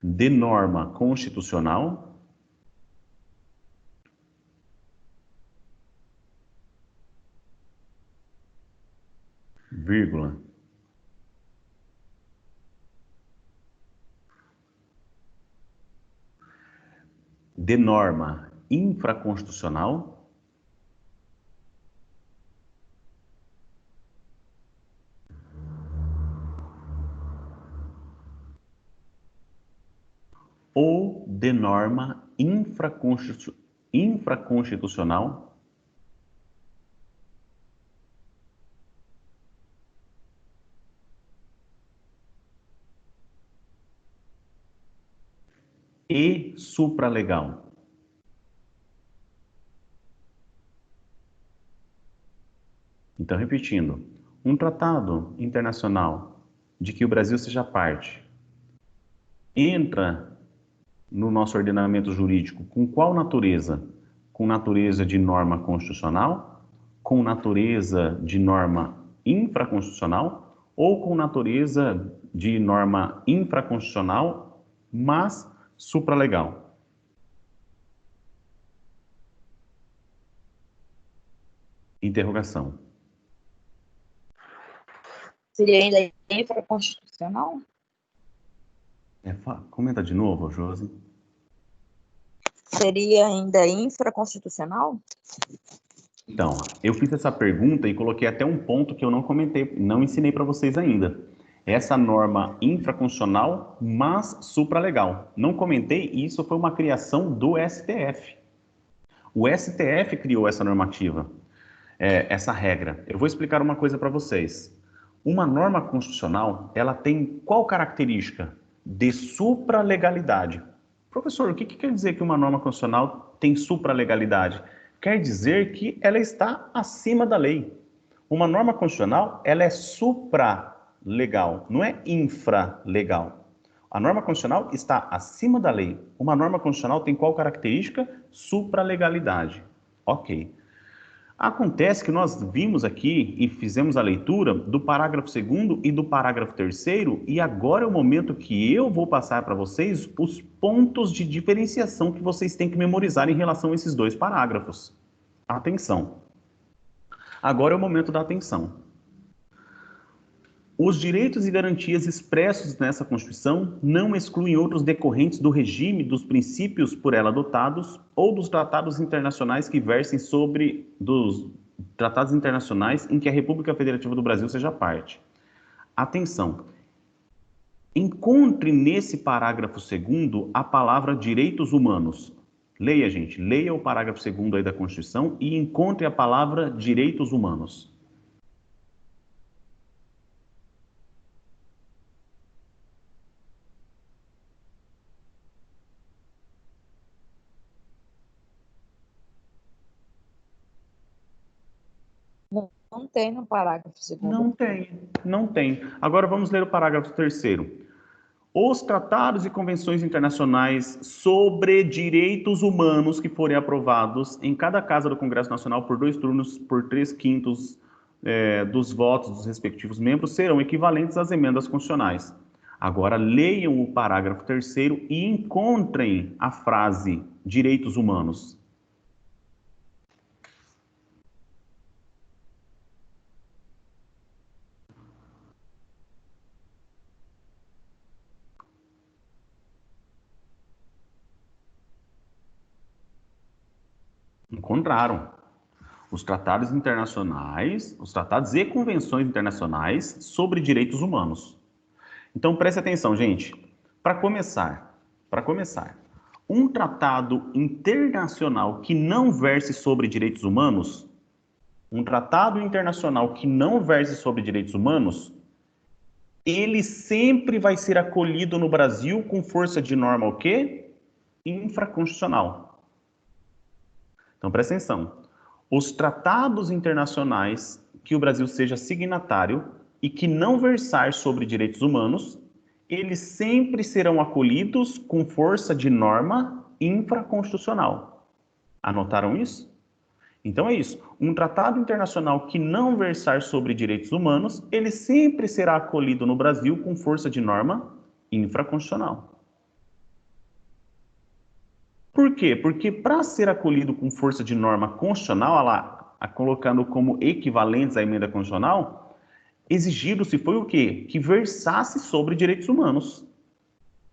de norma constitucional, vírgula, de norma infraconstitucional, ou de norma infraconstitucional e supralegal. Então, repetindo, um tratado internacional de que o Brasil seja parte entra no nosso ordenamento jurídico com qual natureza? Com natureza de norma constitucional, com natureza de norma infraconstitucional ou com natureza de norma infraconstitucional, mas supralegal? Interrogação. Seria ainda infraconstitucional? Comenta de novo, Josi. Seria ainda infraconstitucional? Então, eu fiz essa pergunta e coloquei até um ponto que eu não comentei, não ensinei para vocês ainda. Essa norma infraconstitucional, mas supralegal. Não comentei, e isso foi uma criação do STF. O STF criou essa normativa, essa regra. Eu vou explicar uma coisa para vocês. Uma norma constitucional, ela tem qual característica? De supralegalidade. Professor, o que quer dizer que uma norma constitucional tem supralegalidade? Quer dizer que ela está acima da lei. Uma norma constitucional, ela é supra legal, não é infralegal. A norma constitucional está acima da lei. Uma norma constitucional tem qual característica? Supralegalidade. Ok. Acontece que nós vimos aqui e fizemos a leitura do parágrafo 2º e do parágrafo 3º, e agora é o momento que eu vou passar para vocês os pontos de diferenciação que vocês têm que memorizar em relação a esses dois parágrafos. Atenção. Agora é o momento da atenção. Os direitos e garantias expressos nessa Constituição não excluem outros decorrentes do regime dos princípios por ela adotados ou dos tratados internacionais que versem sobre dos tratados internacionais em que a República Federativa do Brasil seja parte. Atenção. Encontre nesse parágrafo 2º a palavra direitos humanos. Leia, gente, leia o parágrafo 2º aí da Constituição e encontre a palavra direitos humanos. Não tem no parágrafo 2º. Não tem. Agora vamos ler o parágrafo 3º. Os tratados e convenções internacionais sobre direitos humanos que forem aprovados em cada casa do Congresso Nacional por 2 turnos, por 3/5 dos votos dos respectivos membros, serão equivalentes às emendas constitucionais. Agora leiam o parágrafo 3º e encontrem a frase direitos humanos. Encontraram. Os tratados internacionais, os tratados e convenções internacionais sobre direitos humanos. Então, preste atenção, gente. Para começar, um tratado internacional que não verse sobre direitos humanos, ele sempre vai ser acolhido no Brasil com força de norma o quê? Infraconstitucional. Então, presta atenção. Os tratados internacionais que o Brasil seja signatário e que não versar sobre direitos humanos, eles sempre serão acolhidos com força de norma infraconstitucional. Anotaram isso? Então é isso. Um tratado internacional que não versar sobre direitos humanos, ele sempre será acolhido no Brasil com força de norma infraconstitucional. Por quê? Porque para ser acolhido com força de norma constitucional, colocando como equivalentes à emenda constitucional, exigido-se foi o quê? Que versasse sobre direitos humanos.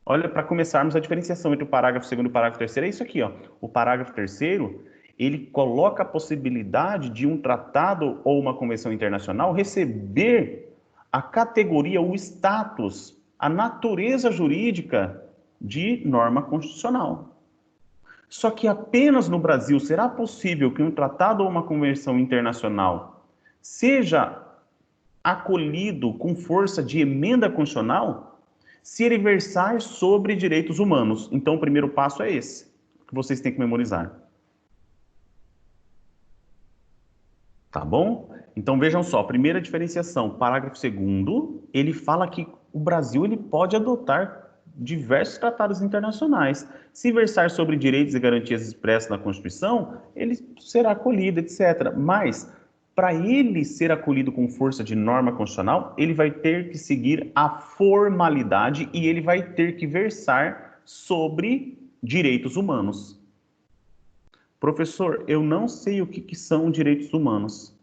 Olha, para começarmos a diferenciação entre o parágrafo 2º e o parágrafo 3º, é isso aqui, ó. O parágrafo 3º, ele coloca a possibilidade de um tratado ou uma convenção internacional receber a categoria, o status, a natureza jurídica de norma constitucional. Só que apenas no Brasil será possível que um tratado ou uma convenção internacional seja acolhido com força de emenda constitucional se ele versar sobre direitos humanos. Então, o primeiro passo é esse, que vocês têm que memorizar. Tá bom? Então, vejam só, primeira diferenciação, parágrafo 2º, ele fala que o Brasil ele pode adotar diversos tratados internacionais. Se versar sobre direitos e garantias expressos na Constituição, ele será acolhido, etc. Mas, para ele ser acolhido com força de norma constitucional, ele vai ter que seguir a formalidade e ele vai ter que versar sobre direitos humanos. Professor, eu não sei o que são direitos humanos.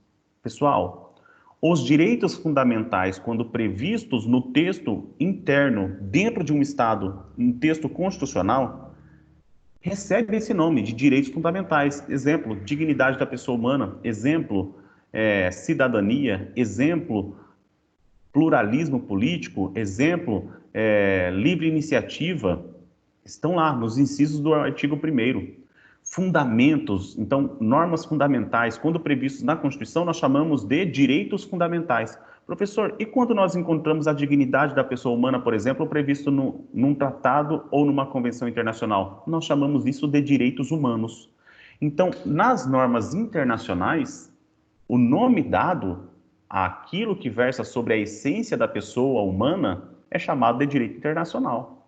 Pessoal, os direitos fundamentais, quando previstos no texto interno, dentro de um Estado, um texto constitucional, recebe esse nome de direitos fundamentais. Exemplo, dignidade da pessoa humana. Exemplo, cidadania. Exemplo, pluralismo político. Exemplo, livre iniciativa. Estão lá nos incisos do artigo 1º. Fundamentos, então, normas fundamentais, quando previstos na Constituição, nós chamamos de direitos fundamentais. Professor, e quando nós encontramos a dignidade da pessoa humana, por exemplo, previsto num tratado ou numa convenção internacional? Nós chamamos isso de direitos humanos. Então, nas normas internacionais, o nome dado aquilo que versa sobre a essência da pessoa humana é chamado de direito internacional.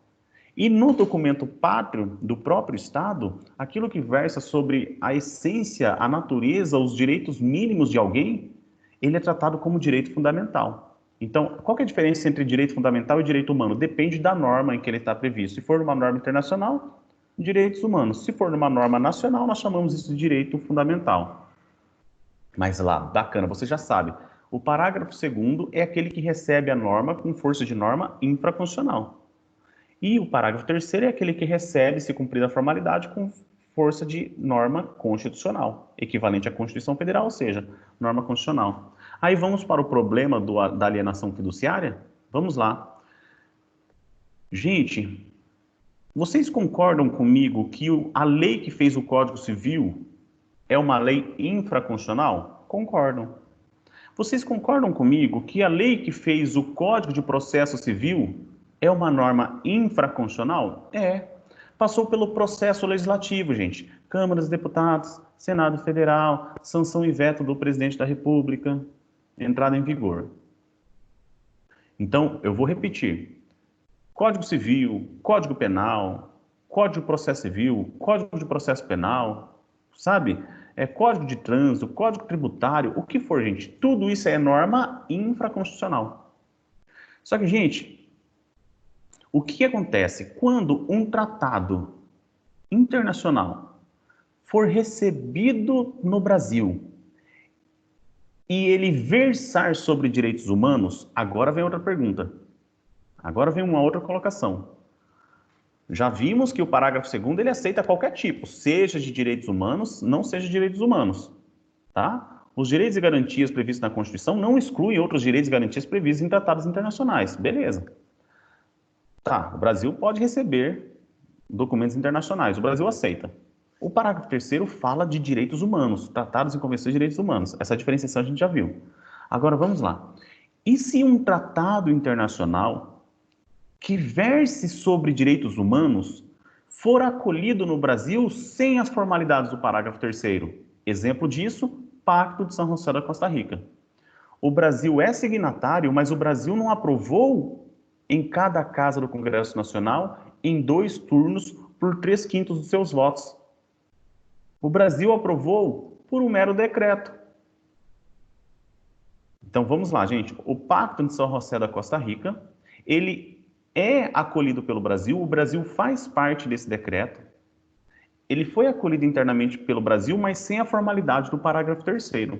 E no documento pátrio do próprio Estado, aquilo que versa sobre a essência, a natureza, os direitos mínimos de alguém, ele é tratado como direito fundamental. Então, qual que é a diferença entre direito fundamental e direito humano? Depende da norma em que ele está previsto. Se for numa norma internacional, direitos humanos. Se for numa norma nacional, nós chamamos isso de direito fundamental. Mas lá, bacana, você já sabe. O parágrafo 2º é aquele que recebe a norma com força de norma infraconstitucional. E o parágrafo 3º é aquele que recebe, se cumprida a formalidade, com força de norma constitucional, equivalente à Constituição Federal, ou seja, norma constitucional. Aí vamos para o problema da alienação fiduciária? Vamos lá. Gente, vocês concordam comigo que a lei que fez o Código Civil é uma lei infraconstitucional? Concordam. Vocês concordam comigo que a lei que fez o Código de Processo Civil é uma norma infraconstitucional? É. Passou pelo processo legislativo, gente. Câmara dos Deputados, Senado Federal, sanção e veto do Presidente da República, entrada em vigor. Então, eu vou repetir. Código Civil, Código Penal, Código de Processo Civil, Código de Processo Penal, sabe? Código de Trânsito, Código Tributário, o que for, gente. Tudo isso é norma infraconstitucional. Só que, gente, o que acontece quando um tratado internacional for recebido no Brasil e ele versar sobre direitos humanos? Agora vem outra pergunta. Agora vem uma outra colocação. Já vimos que o parágrafo 2º ele aceita qualquer tipo, seja de direitos humanos, não seja de direitos humanos, tá? Os direitos e garantias previstos na Constituição não excluem outros direitos e garantias previstos em tratados internacionais, beleza? Tá, o Brasil pode receber documentos internacionais, o Brasil aceita. O parágrafo 3º fala de direitos humanos, tratados e convenções de direitos humanos. Essa diferenciação a gente já viu. Agora vamos lá. E se um tratado internacional que verse sobre direitos humanos for acolhido no Brasil sem as formalidades do parágrafo 3º? Exemplo disso, Pacto de São José da Costa Rica. O Brasil é signatário, mas o Brasil não aprovou em cada casa do Congresso Nacional em 2 turnos por 3/5 dos seus votos. O Brasil aprovou por um mero decreto. Então vamos lá, gente. O Pacto de São José da Costa Rica, ele é acolhido pelo Brasil, o Brasil faz parte desse decreto, ele foi acolhido internamente pelo Brasil, mas sem a formalidade do parágrafo 3º.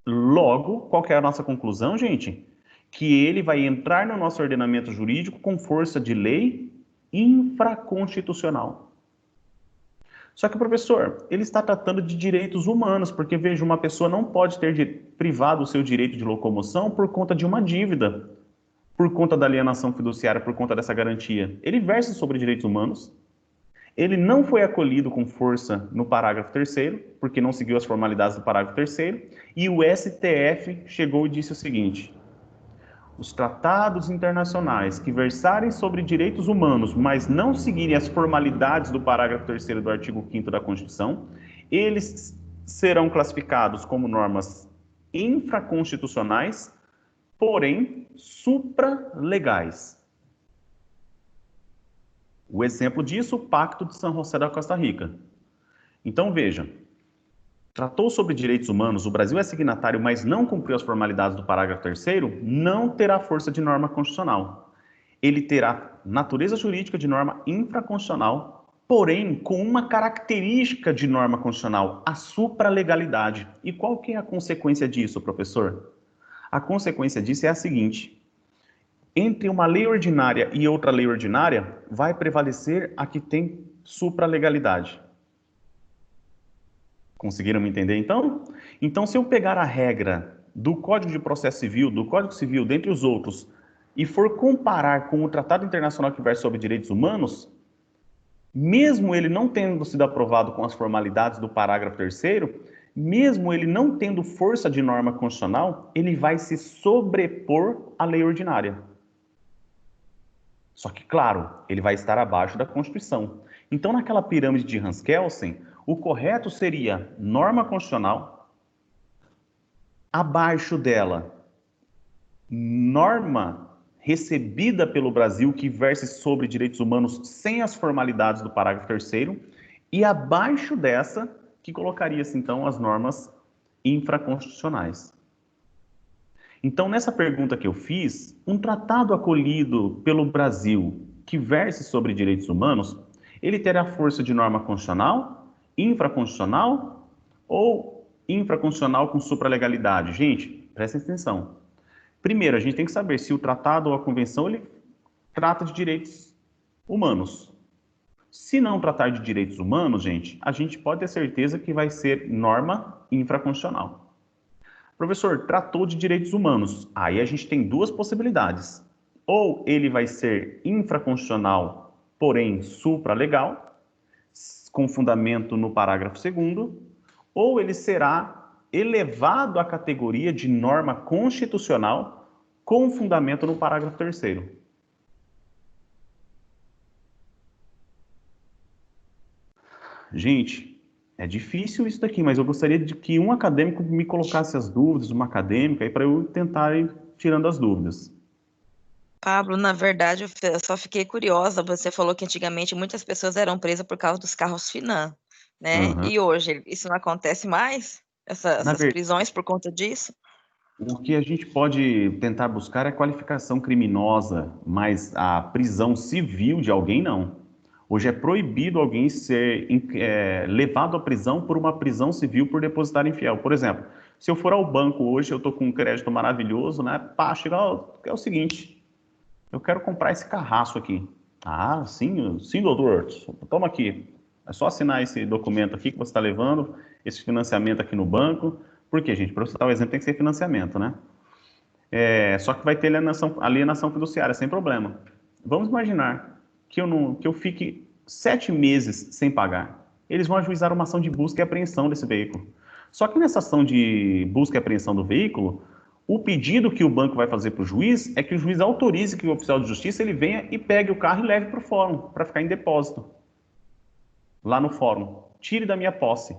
Logo, qual que é a nossa conclusão, gente? Que ele vai entrar no nosso ordenamento jurídico com força de lei infraconstitucional. Só que, professor, ele está tratando de direitos humanos, porque, veja, uma pessoa não pode ter privado o seu direito de locomoção por conta de uma dívida, por conta da alienação fiduciária, por conta dessa garantia. Ele versa sobre direitos humanos, ele não foi acolhido com força no parágrafo 3º, porque não seguiu as formalidades do parágrafo 3º, e o STF chegou e disse o seguinte: os tratados internacionais que versarem sobre direitos humanos, mas não seguirem as formalidades do parágrafo 3º do artigo 5º da Constituição, eles serão classificados como normas infraconstitucionais, porém supralegais. O exemplo disso, o Pacto de São José da Costa Rica. Então, veja, tratou sobre direitos humanos, o Brasil é signatário, mas não cumpriu as formalidades do parágrafo 3º, não terá força de norma constitucional. Ele terá natureza jurídica de norma infraconstitucional, porém com uma característica de norma constitucional, a supralegalidade. E qual que é a consequência disso, professor? A consequência disso é a seguinte: entre uma lei ordinária e outra lei ordinária, vai prevalecer a que tem supralegalidade. Conseguiram me entender, então? Então, se eu pegar a regra do Código de Processo Civil, do Código Civil, dentre os outros, e for comparar com o Tratado Internacional que versa sobre direitos humanos, mesmo ele não tendo sido aprovado com as formalidades do parágrafo 3º, mesmo ele não tendo força de norma constitucional, ele vai se sobrepor à lei ordinária. Só que, claro, ele vai estar abaixo da Constituição. Então, naquela pirâmide de Hans Kelsen, o correto seria norma constitucional, Abaixo dela, norma recebida pelo Brasil que verse sobre direitos humanos sem as formalidades do parágrafo 3º, e abaixo dessa, que colocaria-se, então, as normas infraconstitucionais. Então, nessa pergunta que eu fiz, um tratado acolhido pelo Brasil que verse sobre direitos humanos, ele terá força de norma constitucional, infraconstitucional ou infraconstitucional com supralegalidade? Gente, prestem atenção. Primeiro, a gente tem que saber se o tratado ou a convenção ele trata de direitos humanos. Se não tratar de direitos humanos, gente, a gente pode ter certeza que vai ser norma infraconstitucional. Professor, tratou de direitos humanos. Aí a gente tem duas possibilidades. Ou ele vai ser infraconstitucional, porém supralegal, com fundamento no parágrafo 2º, ou ele será elevado à categoria de norma constitucional com fundamento no parágrafo 3º. Gente, é difícil isso daqui, mas eu gostaria de que um acadêmico me colocasse as dúvidas, uma acadêmica, para eu tentar ir tirando as dúvidas. Pablo, na verdade, eu só fiquei curiosa. Você falou que antigamente muitas pessoas eram presas por causa dos carros Finan, né? Uhum. E hoje isso não acontece mais? Essas prisões por conta disso? O que a gente pode tentar buscar é qualificação criminosa, mas a prisão civil de alguém não. Hoje é proibido alguém ser levado à prisão por uma prisão civil por depositar infiel. Por exemplo, se eu for ao banco hoje, eu estou com um crédito maravilhoso, né? Pá, chega, é o seguinte, eu quero comprar esse carraço aqui. Ah, sim, sim, doutor, toma aqui. É só assinar esse documento aqui que você está levando, esse financiamento aqui no banco. Por quê, gente? Para você citar o exemplo, tem que ser financiamento, né? Só que vai ter alienação fiduciária, sem problema. Vamos imaginar que eu fique 7 meses sem pagar. Eles vão ajuizar uma ação de busca e apreensão desse veículo. Só que nessa ação de busca e apreensão do veículo, o pedido que o banco vai fazer para o juiz é que o juiz autorize que o oficial de justiça ele venha e pegue o carro e leve para o fórum, para ficar em depósito. Lá no fórum. Tire da minha posse.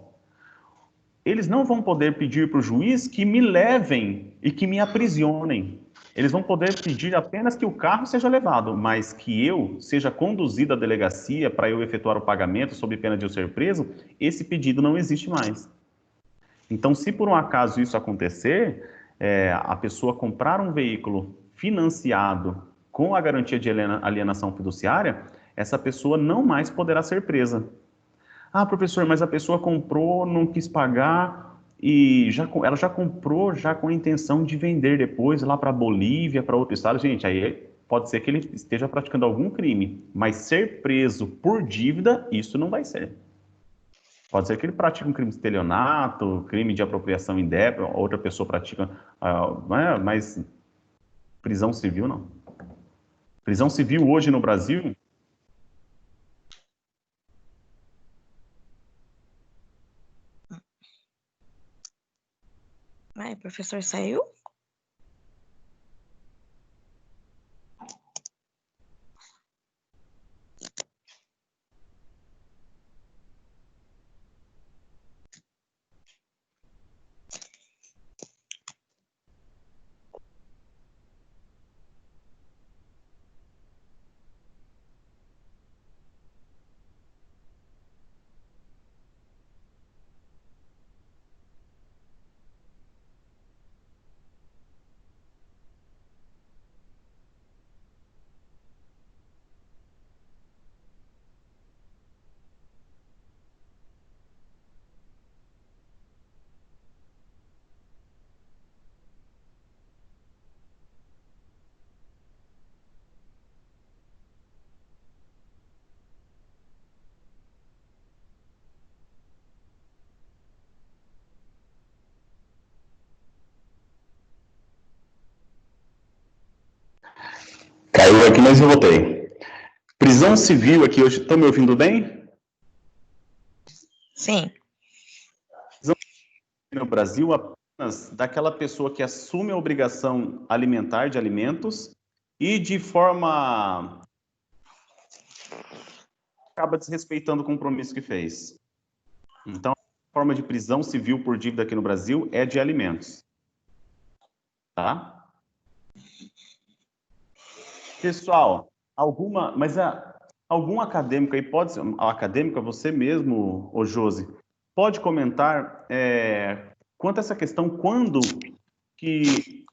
Eles não vão poder pedir para o juiz que me levem e que me aprisionem. Eles vão poder pedir apenas que o carro seja levado, mas que eu seja conduzido à delegacia para eu efetuar o pagamento sob pena de eu ser preso, esse pedido não existe mais. Então, se por um acaso isso acontecer, a pessoa comprar um veículo financiado com a garantia de alienação fiduciária, essa pessoa não mais poderá ser presa. Ah, professor, mas a pessoa comprou, não quis pagar e ela já comprou já com a intenção de vender depois lá para a Bolívia, para outro estado. Gente, aí pode ser que ele esteja praticando algum crime, mas ser preso por dívida, isso não vai ser. Pode ser que ele pratique um crime de estelionato, crime de apropriação indébita, outra pessoa pratica, mas prisão civil não. Prisão civil hoje no Brasil... Ai, o professor saiu? Caiu aqui, mas eu voltei. Prisão civil aqui hoje, estão me ouvindo bem? Sim. Prisão no Brasil apenas daquela pessoa que assume a obrigação alimentar de alimentos e de forma acaba desrespeitando o compromisso que fez. Então, a forma de prisão civil por dívida aqui no Brasil é de alimentos. tá? Pessoal, algum acadêmico aí, pode ser, acadêmica, você mesmo, ô Josi, pode comentar quanto a essa questão, que,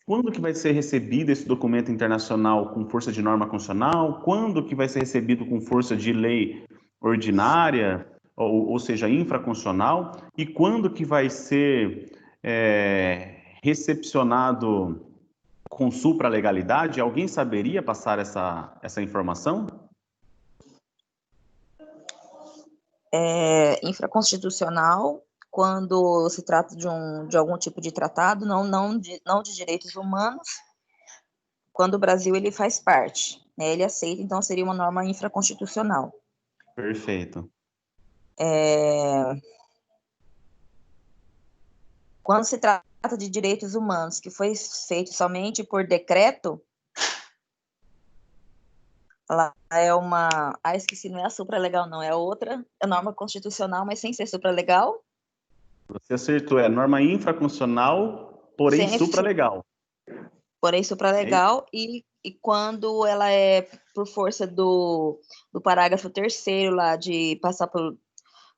quando que vai ser recebido esse documento internacional com força de norma constitucional? Quando que vai ser recebido com força de lei ordinária, ou seja, infraconstitucional? E quando que vai ser recepcionado com supralegalidade? Alguém saberia passar essa informação? Infraconstitucional, quando se trata de algum tipo de tratado, não de direitos humanos, quando o Brasil ele faz parte, né, ele aceita, então seria uma norma infraconstitucional. Perfeito. Quando se trata de direitos humanos, que foi feito somente por decreto, ela é uma... esqueci, não é a supralegal, não, é outra, é norma constitucional, mas sem ser supralegal. Você acertou, é norma infraconstitucional, porém supralegal. Porém supralegal, e quando ela é por força do parágrafo 3º lá, de passar por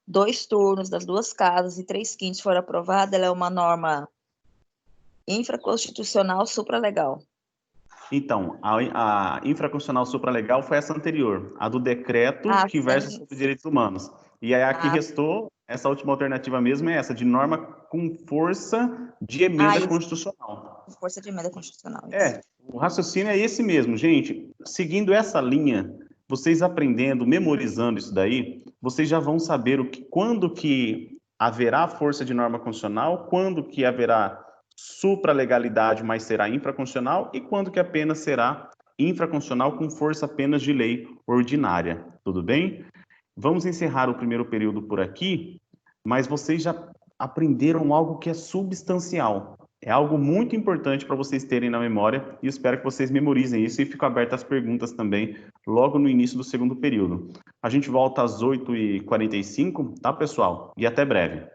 2 turnos das 2 casas e 3/5 for aprovada, ela é uma norma infraconstitucional supralegal. Então, a infraconstitucional supralegal foi essa anterior, a do decreto que versa sobre direitos humanos. E aí a que restou, essa última alternativa mesmo é essa, de norma com força de emenda constitucional. Força de emenda constitucional. O raciocínio é esse mesmo, gente. Seguindo essa linha, vocês aprendendo, memorizando isso daí, vocês já vão saber quando que haverá força de norma constitucional, quando que haverá supralegalidade, mas será infraconstitucional, e quando que apenas será infraconstitucional com força apenas de lei ordinária. Tudo bem? Vamos encerrar o primeiro período por aqui, mas vocês já aprenderam algo que é substancial. É algo muito importante para vocês terem na memória, e espero que vocês memorizem isso, e fico aberto às perguntas também logo no início do segundo período. A gente volta às 8h45, tá, pessoal? E até breve.